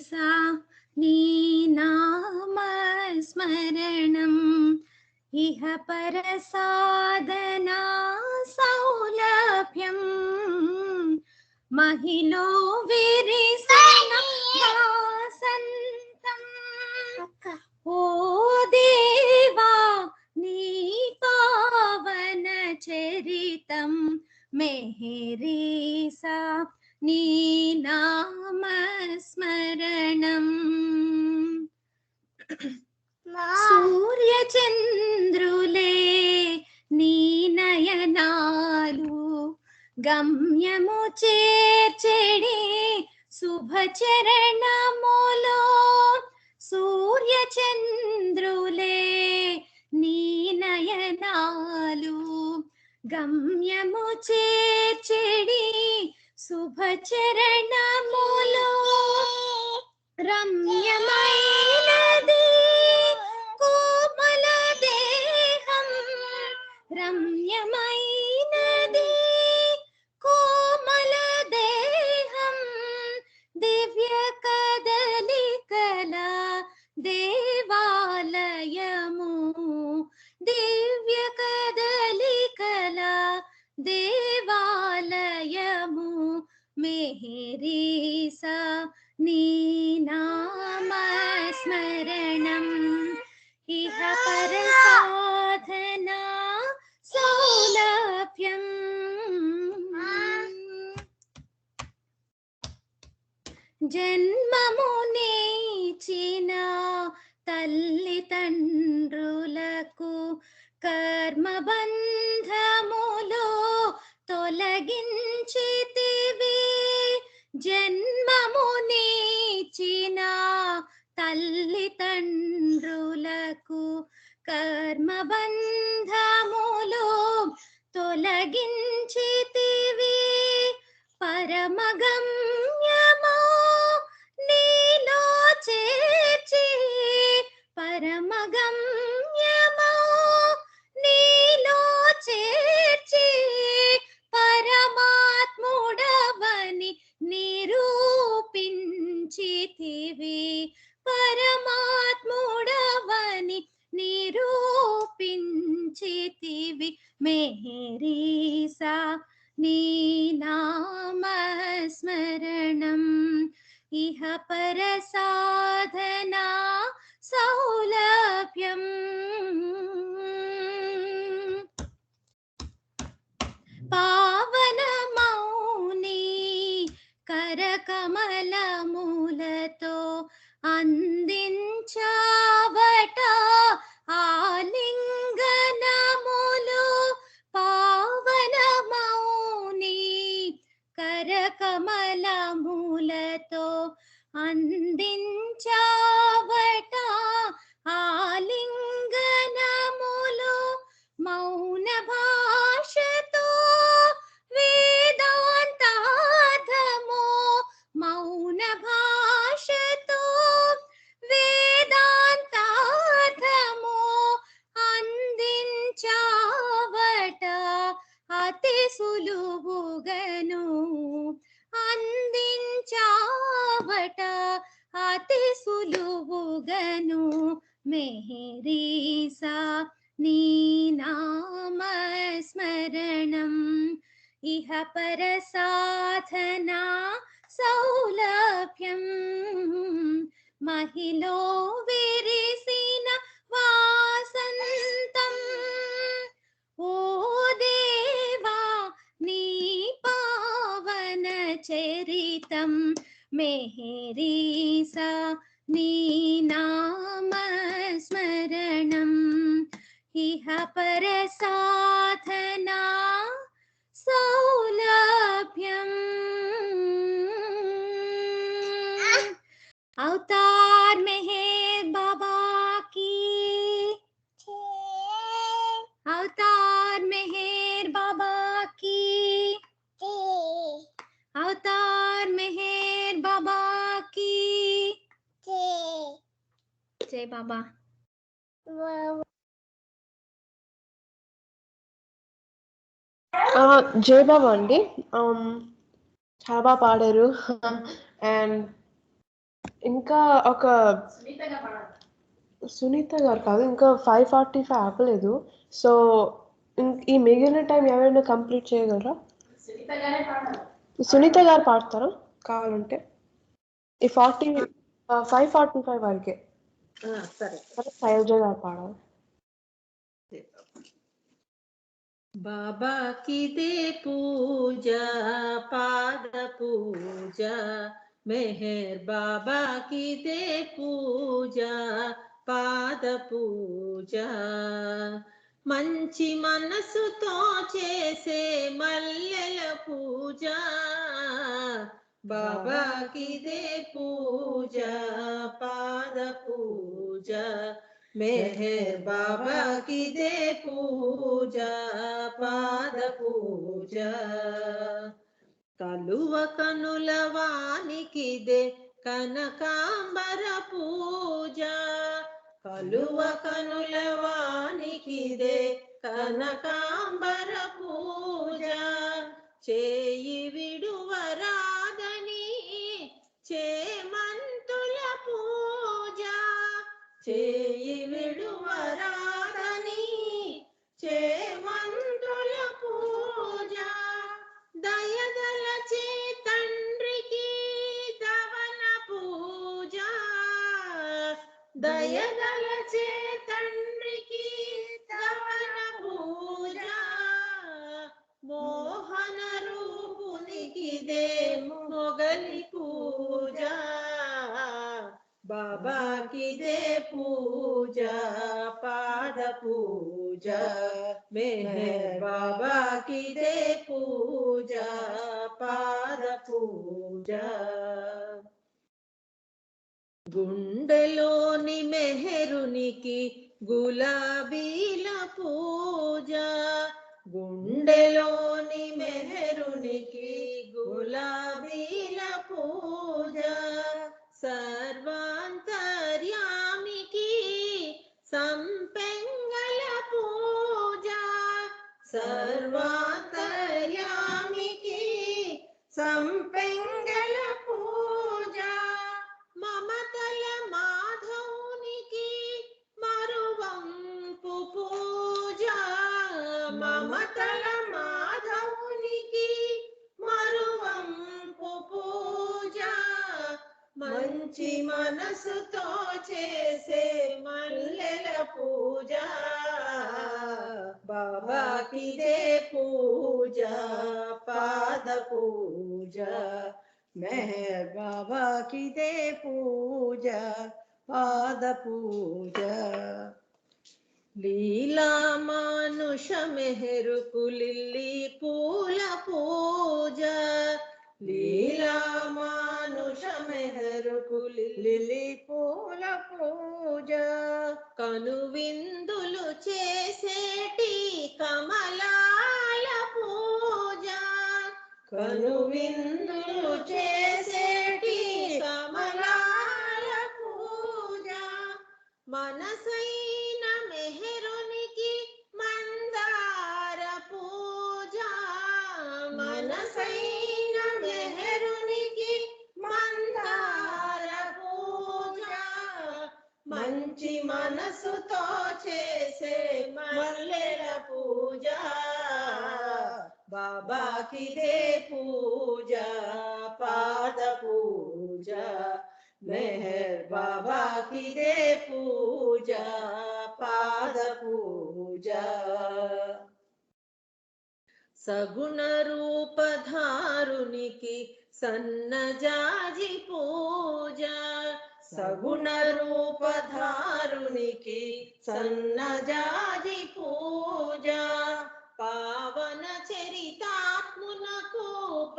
సా నీ నామ స్మరణం ఇహ పర సాధనా సౌలభ్యం మహిలో విరిసన వాసంతం ఓ దేవా నీ పావన చరితం మెహరీ సా నీ నామ స్మరణం సూర్య చంద్రులే నీ నయనాలు గమ్యము చేర్చెడి శుభచరణములో సూర్య చంద్రులే నీ నయనాలు గమ్యము చేర్చెడి శుభచరణములో రమ్యమైనది కోమల దేహం రమ్యమైనది కోమల దేహం దివ్య కదలికల దేవాలయము దివ్య కదలికల దేవాలయము మెహరీ సా నీ నామ స్మరణం ఇహ పర సాధనా సౌలభ్యం జన్మము నీచిన తల్లిదండ్రులకు కర్మబంధములో తొలగించితివి జన్మము నీచిన తల్లిదండ్రులకు కర్మబంధములో తొలగించితివి పరమగమ్యమో నీలో చేర్చి పరమగమ్యమో నీలో చేర్చి పరమాత్ముడవని నిరూపించితివి పరమాత్ముడవని నిరూపించితివి మెహరీ సా నీ నామ స్మరణం ఇహ పర సాధనా సౌలభ్యం పావనమౌని కరకమలములతో అందించావట ఆలింగనములు పావనమౌని కరకమలములతో అందించావట ఆలింగనములు మౌన భాషతో వేదాంతార్థము మౌన భాషతో వేదాంతార్థము అందించావట అతి సులువుగను అందించావట అతి సులువుగను మెహరీ సా నీ నామస్మరణం ఇహ పర సాధనా సౌలభ్యం మహిలో విరిసిన వాసంతం ఓ దేవా నీ పావన చరితం మెహరీసా నీ నామస్మరణం ఇహ పర సాధనా సౌలభ్యం अवतार मेहर बाबा की अवतार मेहर बाबा की अवतार मेहर बाबा की जय बाबा। జై బాబా అండి. చాలా బాగా పాడారు. అండ్ ఇంకా ఒక సునీత గారు కాదు, ఇంకా 5:45 ఆపలేదు. సో ఈ మిగిలిన టైం ఎవరైనా కంప్లీట్ చేయగలరా? సునీత గారు పాడతారా కావాలంటే? ఈ 5:45 వరకే. సరే శైలజ గారు పాడాలి. बाबा की दे पूजा पाद पूजा मेहर बाबा की दे पूजा पाद पूजा మంచి మనసుతో చేసే మల్లెల పూజ బాబాకి దే పూజ పాద పూజ मेहर बाबा की दे पूजा पाद पूजा कलुव कनुल वानिकी दे कनकांबर पूजा कलुव कनुल वानिकी दे कनकांबर पूजा చేయి విడువరాదని చేమంతుల పూజ చేయి విడువరాదని చేమంతుల పూజ దయదలచే తండ్రికి దవన పూజ దయదలచే తండ్రికి దవన పూజ మోహన రూపునికి దే మొగలి పూజ बाबा की दे पूजा पाद पूजा मेहर बाबा की दे पूजा पाद पूजा గుండెలోని మెహరునికి గులాబీల పూజ గుండెలోని మెహరునికి గులాబీల పూజ సర్వాంతర్యామికి సంపెంగళ పూజ సర్వాంతర్యామికి సంపెంగళ పూజ మమతల మాధవునికి మరువంపు పూజ మమతల మాధవునికి మరువంపు పూజ మంచి మనసుతో చేసే మల్లెల పూజ బాబాకి దే పూజ పాద పూజ మెహర్ బాబా की दे पूजा पाद पूजा लीला मानुष मेहरु कुलिल्ली पूल पूजा लीला मानुष मेहरु कुलिल्ली पूल पूजा కనువిందులు చేసేటి కమలాల పూజ కనువిందులు చేసేటి కమలాల పూజ మనసైన మెహరునికి మందార పూజ మనసైన మెహరునికి మందార పూజ మంచి మనసుతో చేసే बाबा की दे पूजा पाद पूजा मेहर बाबा की दे पूजा पाद पूजा सगुण रूप धारुनिकी सन्नजाजी पूजा सगुण रूप धारुनिकी सन्नजाजी पूजा पावन चरितात्मुनको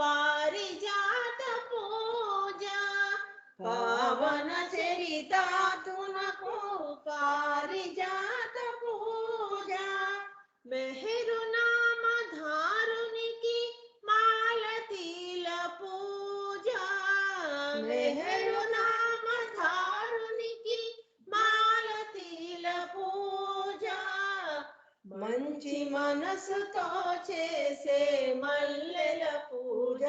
पारिजात पूजा पावन चरितात्मुनको पारिजात पूजा मेहरु नाम धारुनिकी मालतील पूजा मेहरु नाम धारुनिकी मालतील पूजा మంచి మనసుతో చేసే మల్లెల పూజ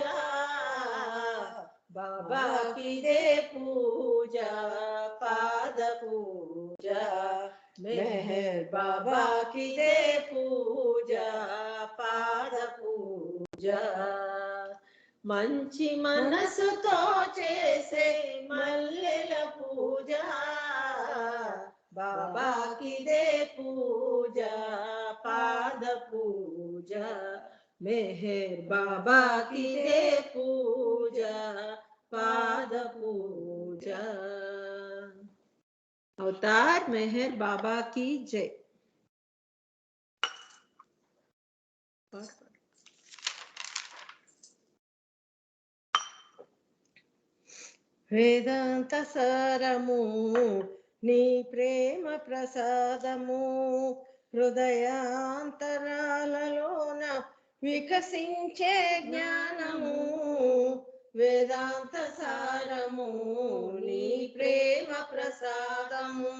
బాబాకి దే పూజ పాద పూజ మెహర్ బాబాకి దే పూజ పాద పూజ మంచి మనసుతో చేసే మల్లెల పూజ బాబాకి దే పూజ పాద పూజ మెహర్ బాబాకి దే పూజ పాద పూజ అవతార్ మెహర్ బాబా की जय వేదాంత సారము నీ ప్రేమ ప్రసాదము హృదయాంతరాలలోన వికసించే జ్ఞానము వేదాంత సారము నీ ప్రేమ ప్రసాదము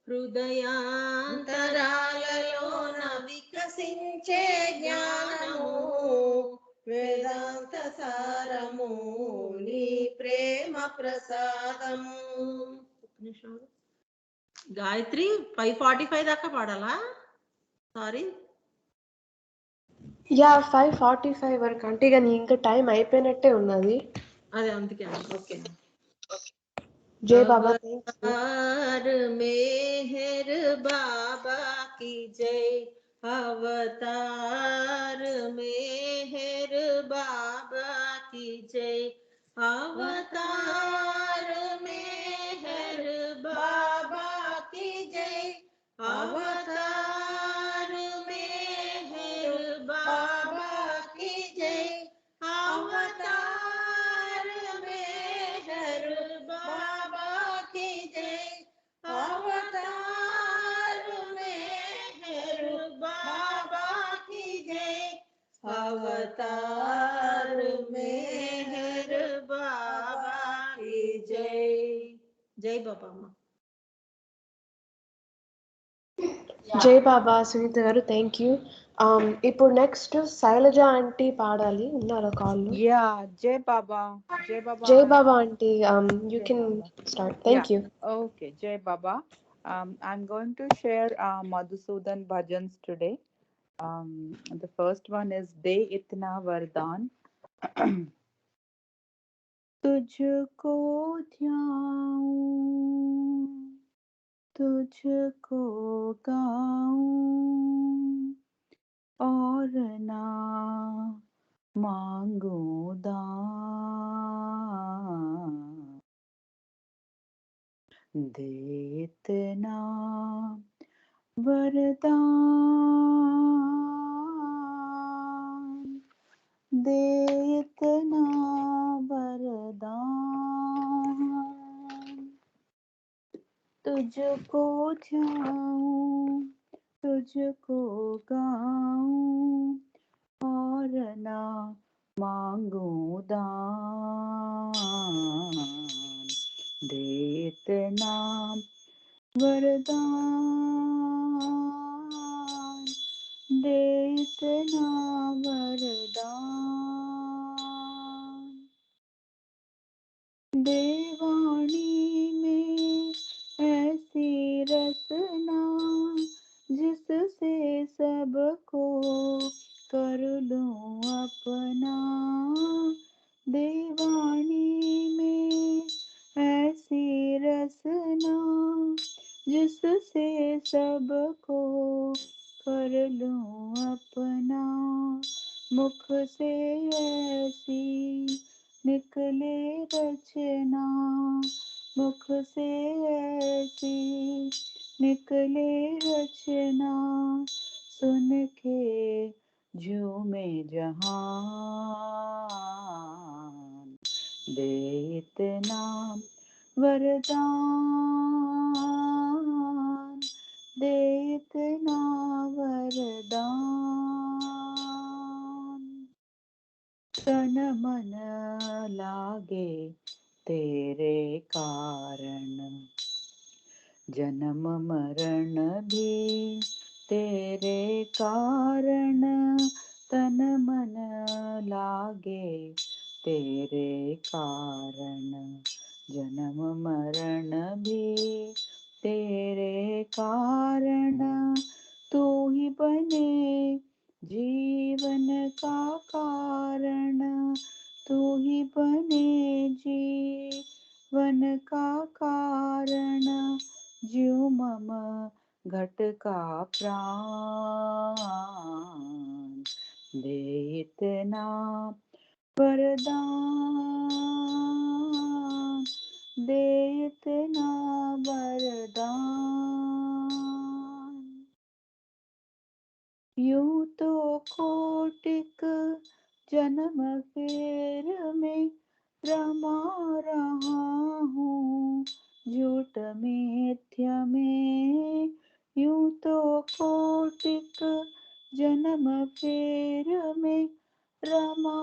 హృదయాంతరాలలోన వికసించే జ్ఞానము వేదాంత సారము నీ ప్రేమ ప్రసాదము గాయత్రి 5:45 దాకా పాడాలా సారీ యా 5:45 వరకు అంటే ఇక ఇంకా టైం అయిపోయినట్టే ఉన్నది. అదే అందుకే ఓకే జై బాబా अवतार मेहर बाबा की जय अवतार मेहर बाबा की जय अवतार मेहर बाबा की जय अवतार मेहर बाबा की जय अवतार मेहर बाबा की जय अवतार मेहर बाबा की जय अवतार मेहर बाबा की जय जय बाबा माँ జై బాబా సునీత గారు థ్యాంక్ యూ. ఇప్పుడు నెక్స్ట్ శైలజ ఆంటీ పాడాలి, ఉన్నారా call? Yeah, Jai Baba. Jai Baba. Jai Baba aunty you Jai can Baba. Start. Thank you. Okay, Jai Baba. I'm going to share Madhusudan bhajans today. The first one is De Itna Vardhan. तुझको ध्याऊं तुझको गाऊं और ना मांगू दान दे इतना वरदान दे इतना वरदान तुझको ध्याऊं तुझको गाऊं और ना मांगू दान दे इतना वरदान दे इतना वरदान देवानी में ऐसी रसना जिससे सबको कर लूं सबको कर लूं अपना, मुख से ऐसी निकले रचना, मुख से ऐसी निकले रचना, सुन के झूमे जहान, दे इतना वरदान, दे इतना वरदान। तन मन लागे तेरे कारण, जन्म मरण भी तेरे कारण, तन मन लागे तेरे कारण, जन्म मरण भी तेरे कारण, तू ही बने जीवन का कारण, तू ही बने जीवन का कारण, ज्यों मम घट का प्राण, दे इतना वरदान, दे इतना वरदान। यूं तो कोटिक जन्म फेर में रमा रहा हूँ झूठ मिथ्य में, यूं तो कोटिक जन्म फेर में रमा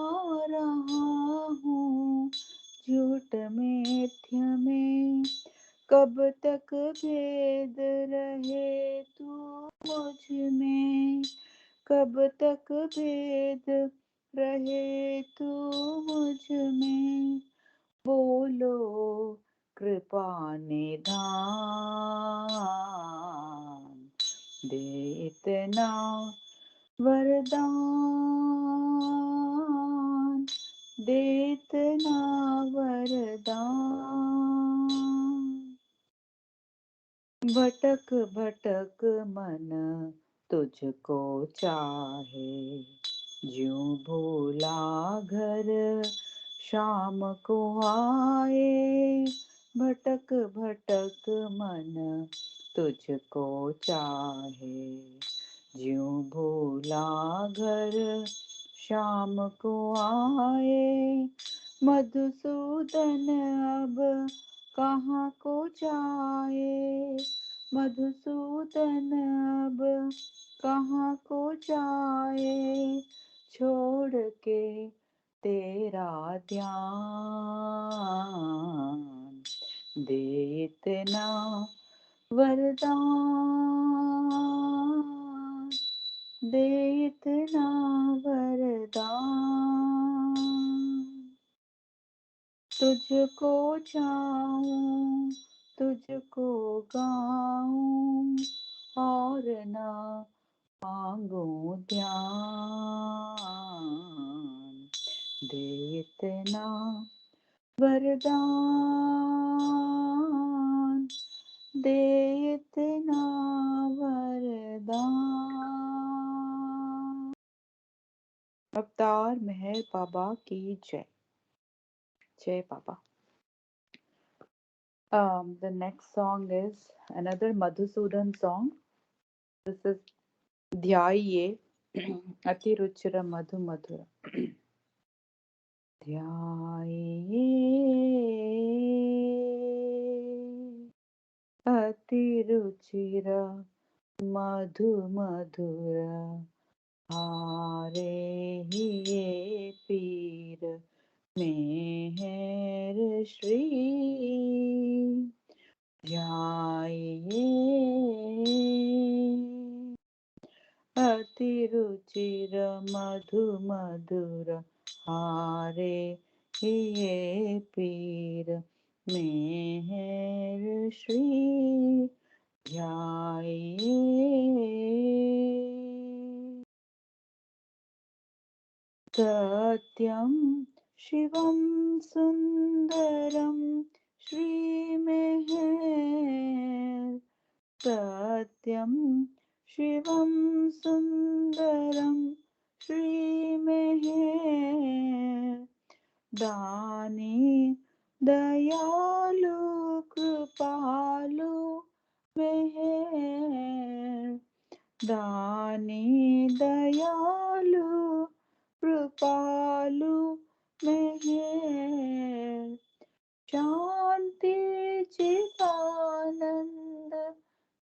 रहा हूँ झूठ मिथ्य में, कब तक भेद रहे तू मुझ में, कब तक भेद रहे तू मुझ में, बोलो कृपा निधान, दे इतना वरदान, दे इतना वरदान। भटक भटक मन तुझको चाहे, ज्यों भूला घर शाम को आए, भटक भटक मन तुझको चाहे, ज्यों भूला घर शाम को आए, मधुसूदन अब कहाँ को जाए, मधुसूदन अब कहाँ को जाए, छोड़ के तेरा ध्यान, दे इतना वरदान, दे इतना वरदान। तुझको चाहूं तुझको गाऊं और न मांगूं ध्यान, दे इतना वरदान, दे इतना वरदान। अवतार मेहर बाबा की जय। जय बाबा। The next song is another Madhusudan song. This is Dhyaye Ati Ruchira Madhu Madhura. Dhyaye Ati Ruchira Madhu Madhura, Hare Hiye Peer Meher Shri, ध्याये अति रुचिर मधु मधुर, हारे हिये पीर मेहर श्री, ध्याये सत्यं शिवं सुन्दरं श्रीमेहर सत्यं शिवं सुन्दरं श्रीमहेर दानी दयालु कृपालु मेहेर दानी दयालु कृपालु मेहेर शांति चिदानंद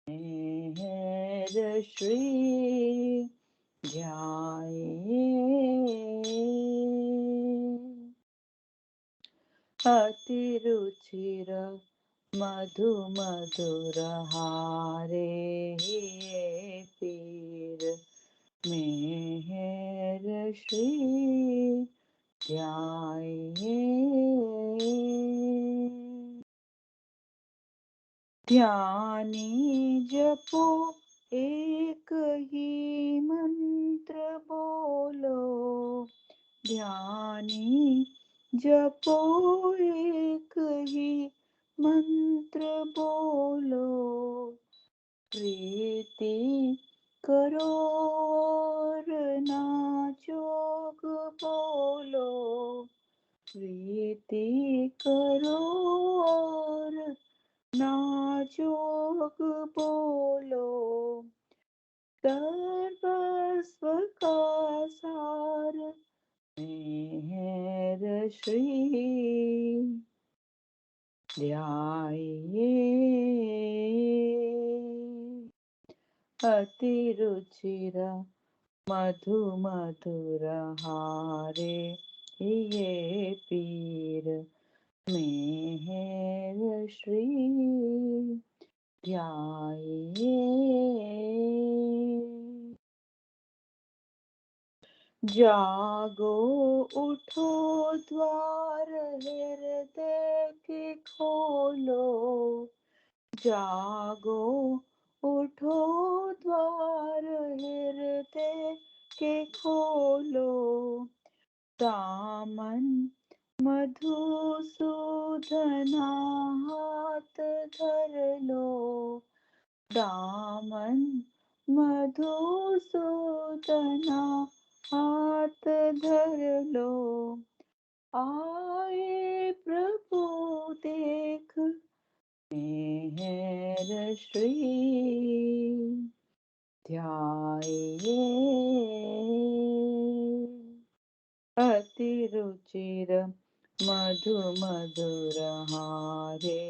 मेहर श्री ध्याये अतिरुचिर मधु मधुर हारे पीर मेहर श्री ध्याये ध्यानी जपो एक ही मंत्र बोलो ध्यानी जपो एक ही मंत्र बोलो प्रीति करो और ना जोग बोलो प्रीति करो और ना जोग बोलो सर्वस्व का सार मेहर श्री ध्याये अतिरुचिर मधु मधुर हारे ये पीर मेहर श्री ध्याये जागो उठो द्वार हृदय के खोलो जागो उठो द्वार हृदय के खोलो दामन मधुसूदना हाथ धर लो दामन मधुसूदना हाथ धर लो आए प्रभु देख मेहर श्री ध्याये अतिरुचिर मधु मधुर हारे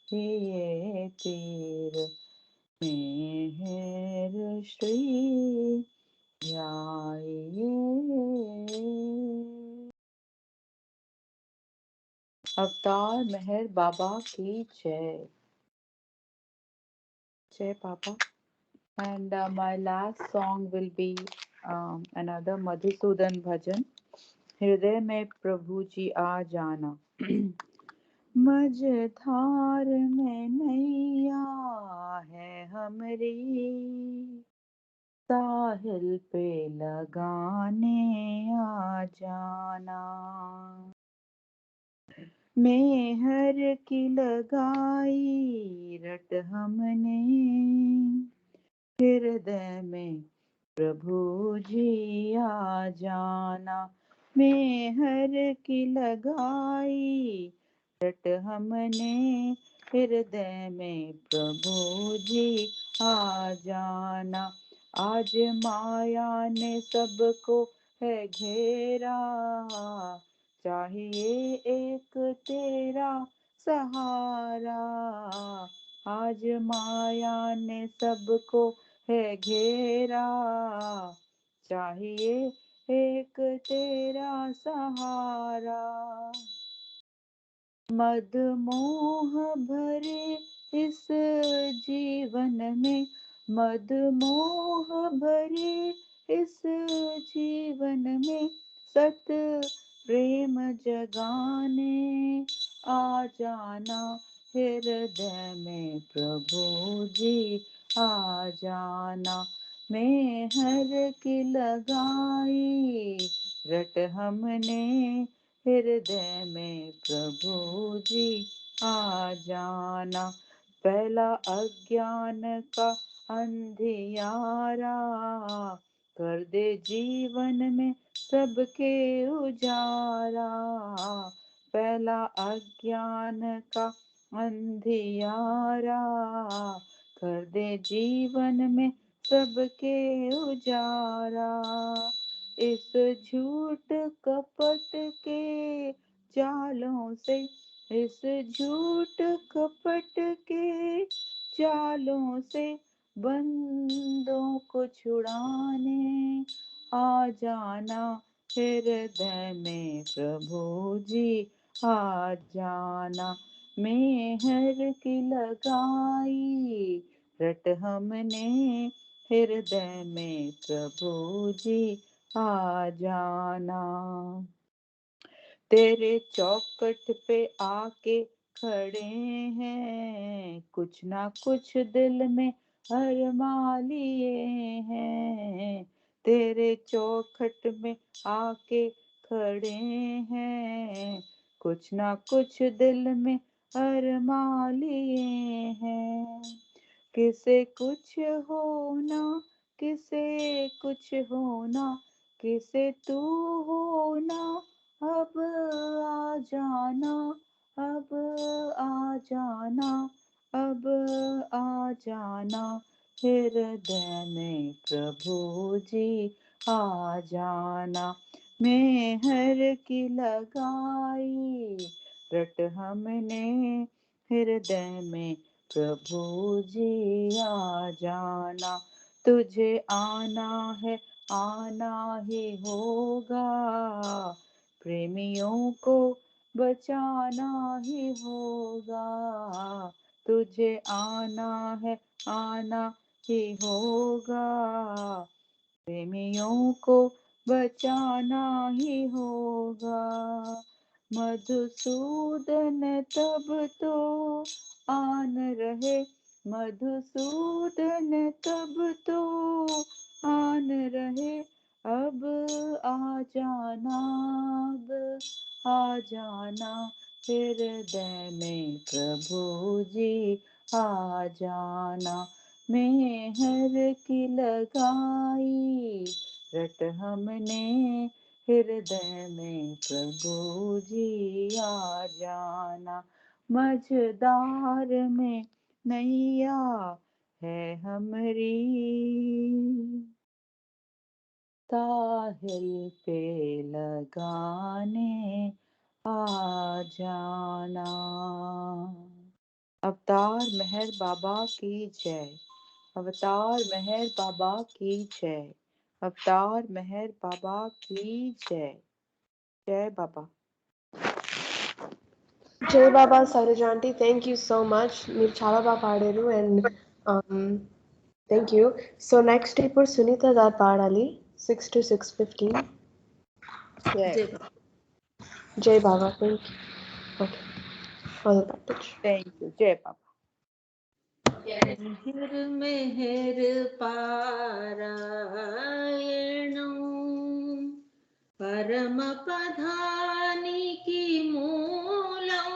ये पीर मेहर श्री ध्याये अवतार मेहर बाबा की जय जय बाबा and my last song will be another Madhusudan bhajan हृदय में प्रभु जी आ जाना मझधार में नैया है हमरी साहिल पे लगाने आ जाना मेहर की लगाई रट हमने हृदय में प्रभु जी आ जाना मेहर की लगाई रट हमने हृदय में प्रभु जी आ जाना आज माया ने सबको है घेरा चाहिए एक तेरा सहारा आज माया ने सबको है घेरा चाहिए एक तेरा सहारा मद मोह भरे इस जीवन में मद मोह भरे इस जीवन में सत प्रेम जगाने आ जाना हृदय में प्रभु जी आ जाना मेहर की लगाई रट हमने हृदय में प्रभु जी आ जाना फैला अज्ञान का अंधियारा, कर दे जीवन में सबके उजारा। फैला अज्ञान का अंधियारा, कर दे जीवन में सबके उजारा। इस झूठ कपट के जालों से, इस झूठ कपट के जालों से बंदों को छुड़ाने आ जाना हृदय में प्रभु जी, आ जाना। मेहर की लगाई रट हमने हृदय में प्रभु जी, आ जाना। तेरे चौखट पे आके खड़े हैं, कुछ ना कुछ दिल में अरमा लिए हैं। तेरे चौखट में आके खड़े हैं, कुछ ना कुछ दिल में अरमा लिए हैं। किसे कुछ होना, किसे कुछ होना, किसे तू होना, अब आ जाना, अब आ जाना, अब आ जाना। हृदय में प्रभु जी, आ जाना। मेहर की लगाई रट हमने हृदय में प्रभु जी, आ जाना। तुझे आना है, आना ही होगा, प्रेमियों को बचाना ही होगा। तुझे आना है, आना ही होगा, प्रेमियों को बचाना ही होगा। मधुसूदन तब तो आन रहे, मधुसूदन तब तो आन रहे, अब आ जाना, अब आ जाना। हृदय में प्रभु जी, आ जाना। मेहर की लगाई रट हमने हृदय में प्रभु जी, आ जाना। मझदार में नैया है हमरी, साहिल पे लगाने आ जाना। अवतार मेहर बाबा की जय, अवतार मेहर बाबा की जय, अवतार मेहर बाबा की जय। जय बाबा। Jay Baba Sarajanti, thank you so much. మీరు చాలా బాగా పాడారు and thank you. So next ఇప్పుడు సునీత గారు పాడాలి 6 to 6:15. जय जय बाबा। Jay Baba, thank you. Okay, all the thank you. जय बाबा। मेहर मेहर पारायणं परम पधानिकी मूलं,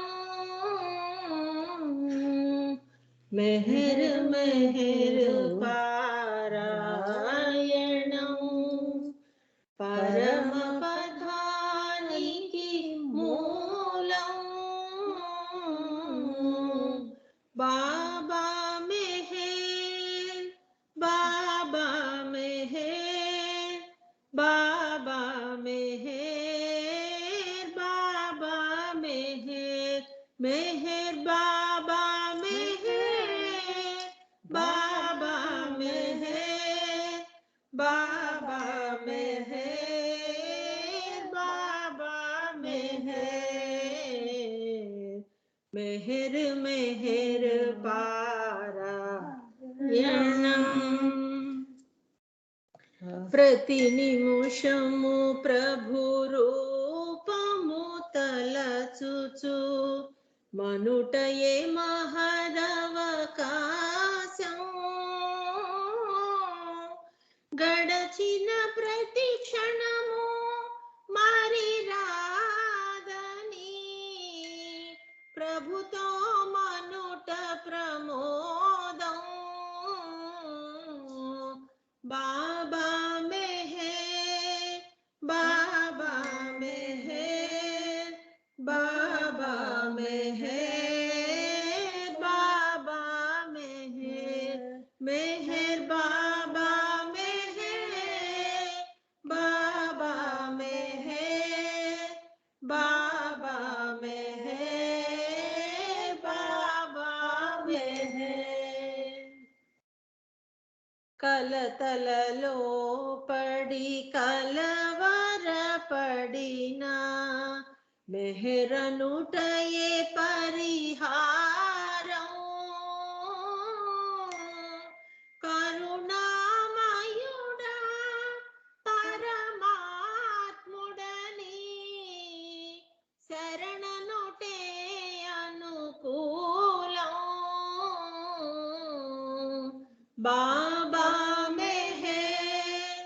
मेहर मेहर पारायणं परम पधानिकी मूलं। बाबा मेहर, बाबा मेहर, बाबा मेहर, बाबा मेहर, मेहर बाबा मेहर, बाबा मेहर, बाबा मेहर, बाबा मेहर। मेहर मेहर पारायणं प्रतिनिमिषము ప్రభురూపము తలచుచు మనుటయే మహదవకాశం, గడచిన ప్రతి క్షణము మరి రాదని ప్రభుతో మనుట పాడుట ప్రమోదం బాబా మెహర్ బాబా మెహర్ బాబా మెహర్ బాబా మెహర్ మెహర్ బాబా మెహర్ బాబా మెహర్ బాబా మెహర్ బాబా మెహర్ కలతలలో పడి కలవరపడినా మెహరనుటయే పరిహారం కరుణామయుడా పరమాత్ముడని శరణనుటే అనుకూలం బాబా మెహర్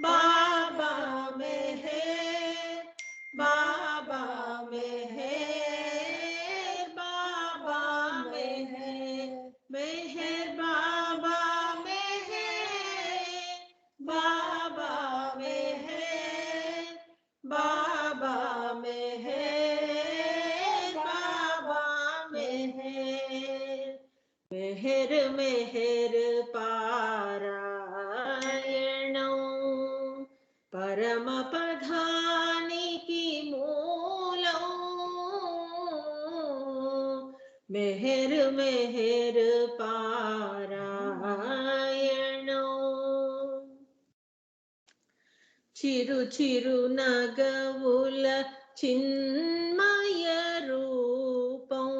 బాబా మెహర్ బాబా మెహర్ బాబా మెహర్ మెహర్ బాబా మెహర్ బాబా మెహర్ బాబా మెహర్ బాబా మెహర్ మెహర్ మెహర్ పారాయణం పరమ పదానికి మూలం మెహర్ మెహర్ పారాయణం చిరు చిరు నగవుల చిన్మయ రూపం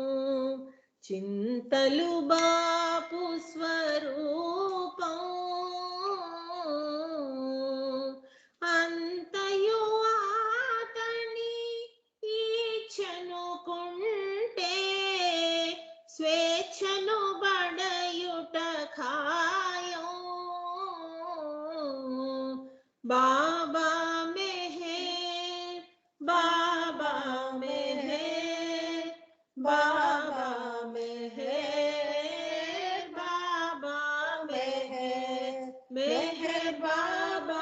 చింతలు బాపు స్వరూపం అంతయు ఆతని ఈచ్ఛనుకుంటే స్వేచ్ఛను బడయుట ఖాయం బాబా మెహర్ బాబా మెహర్ బాబా మెహర్ బాబా మెహర్ మెహర్ బాబా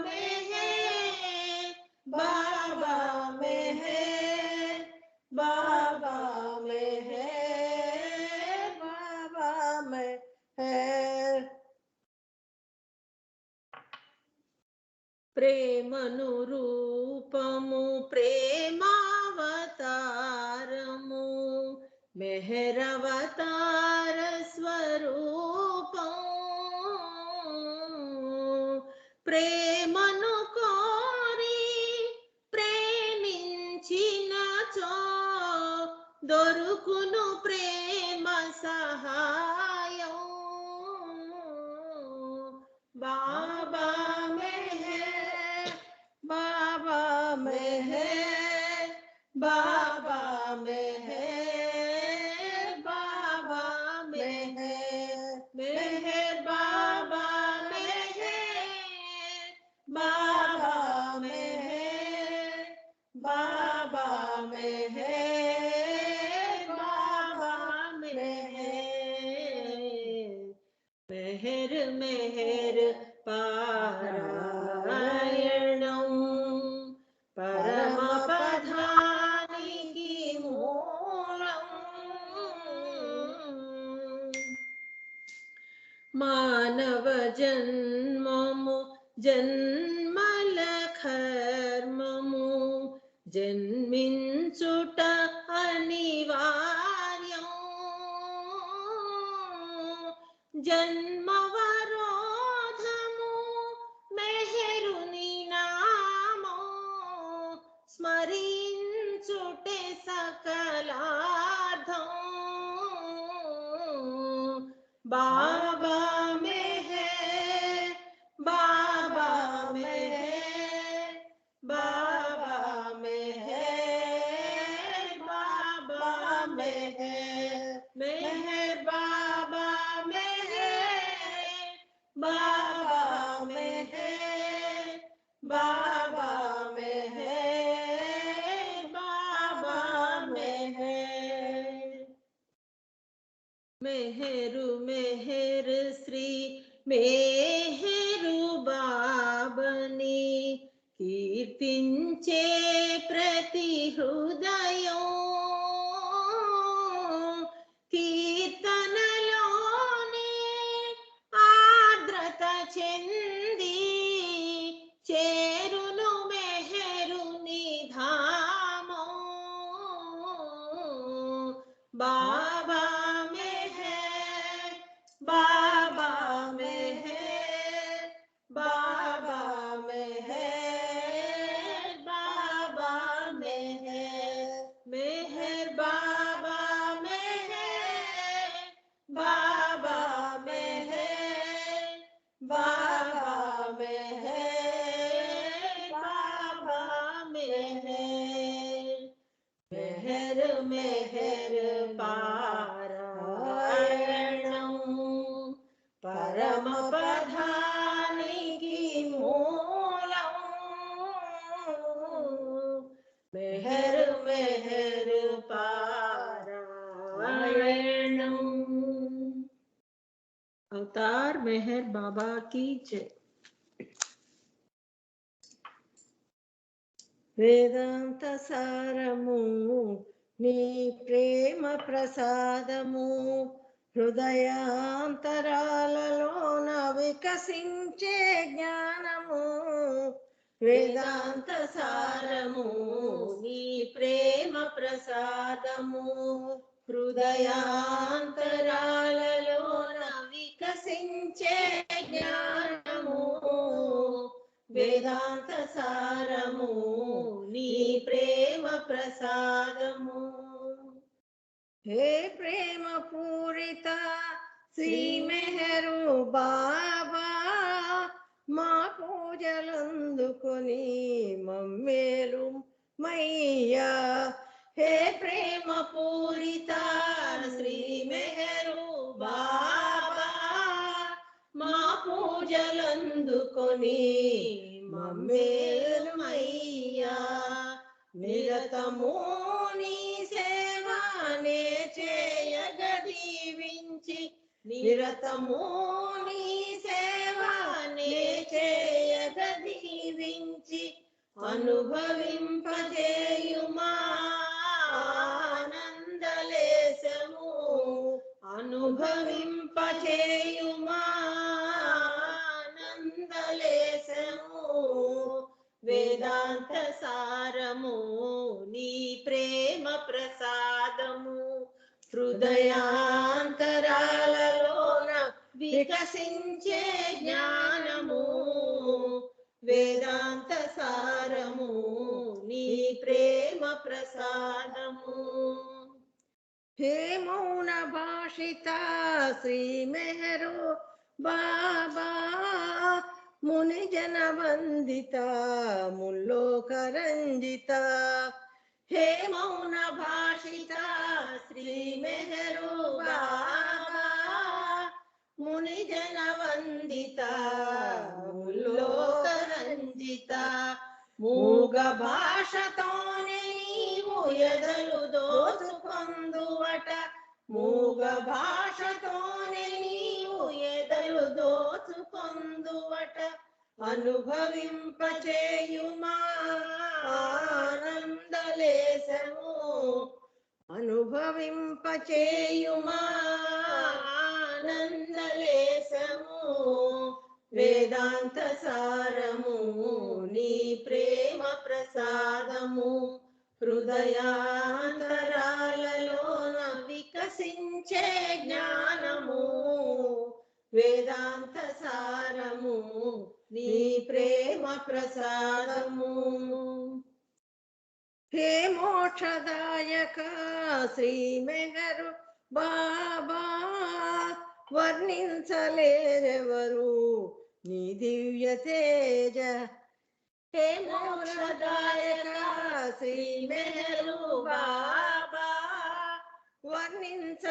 మెహర్ బాబా మెహర్ బాబా మెహర్ బాబా మెహర్ ప్రేమను రూపము ప్రేమావతారము మెహరవతార స్వరూపం ప్రేమను కోరి ప్రేమించినచో దొరుకును ప్రేమ సహాయం బాబా మెహర్ బాబా మెహర్ బాబా మెహర్ బాబా మెహర్ మెహర్ బాబా మెహర్ బాబా మెహర్ బాబా మెహర్ బాబా మెహర్ మెహర్ మెహర్ పారాయణం పరమ పదానికి మూలం మానవ జన్మము జన్మల కర్మము జన్మించుట అనివార్యం జన్మవరోధము మెహరుని నామం స్మరించుటే సకలార్థం బాబా మెహర్ బాబా మెహర్ బాబా మెహర్ బాబా మెహర్ మెహర్ బాబా మెహర్ బాబా మెహర్ బాబా మెహర్ బాబా మెహర్ మెహరు మెహరు శ్రీ మెహరు బాబని కీర్తించే ప్రతి హృదయం కీర్తనలోనే ఆర్ద్రత చెంది చేరును మెహరు నిధామం బాబా మెహర్ బాబా మెహర్ బాబా మెహర్ బాబా మెహర్ మెహర్ బాబా మెహర్ బాబా మెహర్ బాబా మెహర్ బాబా మెహర్ మెహర్ మెహర్ పారాయణం పరమ పదానికి మూలం మెహర్ మెహర్ పారాయణం అవతార్ మెహర్ బాబా की जय వేదాంత సారము నీ ప్రేమ ప్రసాదము హృదయాంతరాలలోన వికసించే జ్ఞానము వేదాంత సారము నీ ప్రేమ ప్రసాదము హృదయాంతరాలలోన వికసించే జ్ఞానము వేదాంత సారము నీ ప్రేమ ప్రసాదము హే ప్రేమ పూరిత శ్రీ మెహరు బాబా మా పూజలందుకొని మమ్మేలు మయ్యా హే ప్రేమ పూరిత శ్రీ మెహరు బాబా మా పూజలందుకొని మమ్మేలు మయ్యా నిరతము నీ సేవనే చేయగ దీవించి నిరతము నీ సేవనే చేయగ దీవించి అనుభవింపజేయుమా ఆనందలేశము అనుభవింపజేయుమా ఆనందలేశము వేదాంత సారము నీ ప్రేమ ప్రసాదము హృదయాంతరాలలోన వికసించే జ్ఞానము వేదాంత సారము నీ ప్రేమ ప్రసాదము హే మౌన భాషిత శ్రీ మెహరు బాబా ముని జన వందిత ముల్లోక రంజిత హే మౌన భాషిత శ్రీ మెహరు బాబా ముని జన వందిత ముల్లోక రంజిత మూగ భాషతోనే నీవు ఎదలు దోచుకొందువట మూగ భాషతోనే నీవు ఎదలు దోచుకొందువట అనుభవింపచేయుమా ఆనందలేశము అనుభవింపచేయుమా ఆనందలేశము వేదాంత సారము నీ ప్రేమ ప్రసాదము హృదయాంతరాలలోన వికసించే జ్ఞానము వేదాంత సారము నీ ప్రేమ ప్రసాదము హే మోక్షదాయక శ్రీ మెహరు బాబా వర్ణించలేరెవరు నీ దివ్య తేజ హే మోక్షదాయక శ్రీ మెహరు బాబా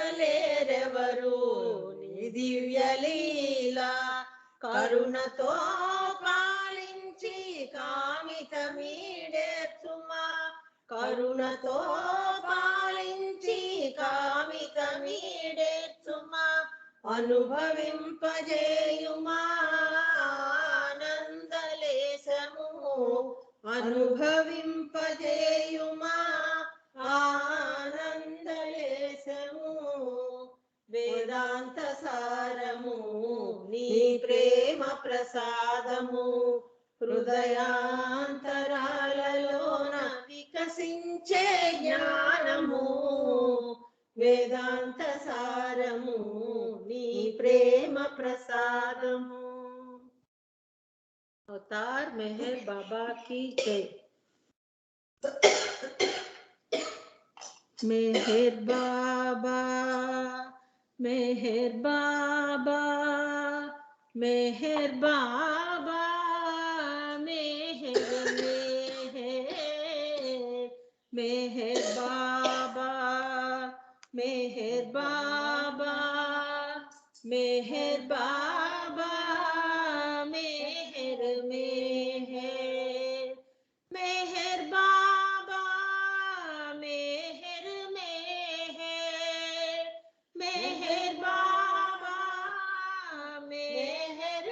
వర్ణించలేరెవరు నీ దివ్య లీలా కరుణతో పాలించి కామిత మీడేర్చుమా కరుణతో పాలించి కామిత మీడేర్చుమా అనుభవింపజేయుమా ఆనందలేశము అనుభవింపజేయుమా ఆనందలేశము వేదాంత సారము నీ ప్రేమ ప్రసాదము హృదయాంతరాలలోన వికసించే జ్ఞానము వేదాంత సారము నీ ప్రేమ ప్రసాదము अवतार मेहर बाबा की जय। मेहर बाबा मेहर बाबा मेहर बाबा मेहर मेहर बाबा मेहर बाबा मेहर बाबा मेहर मेहर बाबा मेहर मेहर बाबा मेहर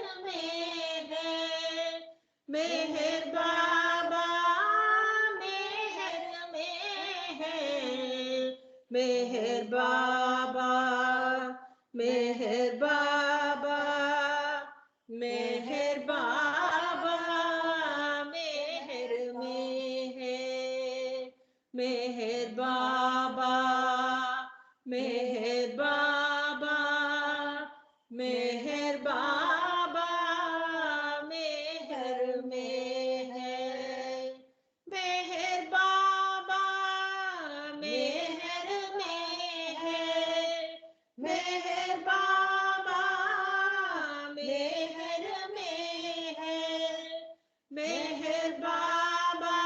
मेहर बाबा मेहर बाबा मेहर बाबा मेहर बाबा मेहर मेहर बाबा मेहर बाबा मेहर बाबा मेहर मेहर बाबा मेहर मेहर बाबा मेहर मेहर बाबा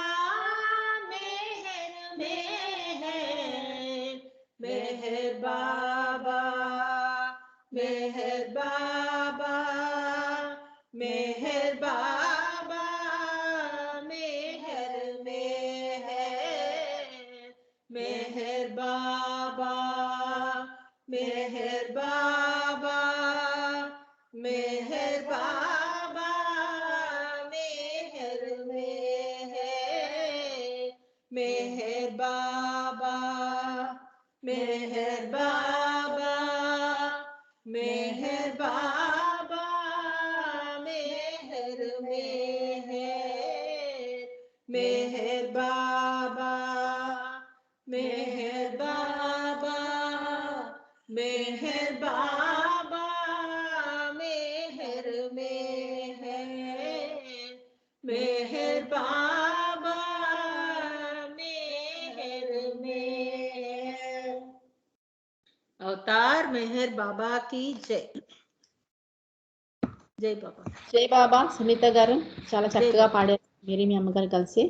मेहर बाबा मेहर बाबा मेहर बाबा मेहर मेहर बाबा मेहर बाबा मेहर बाबा मेहर मेहर बाबा मेहर बाबा मेहर बाबा मेहर मेहर बाबा मेहर बाबा मेहर बाबा मेहर मेहर बाबा मेहर अवतार मेहर बाबा की जय। जय बाबा జై బాబా. సునీత గారు చాలా చక్కగా పాడారు మీరు మీ అమ్మగారు కలిసి.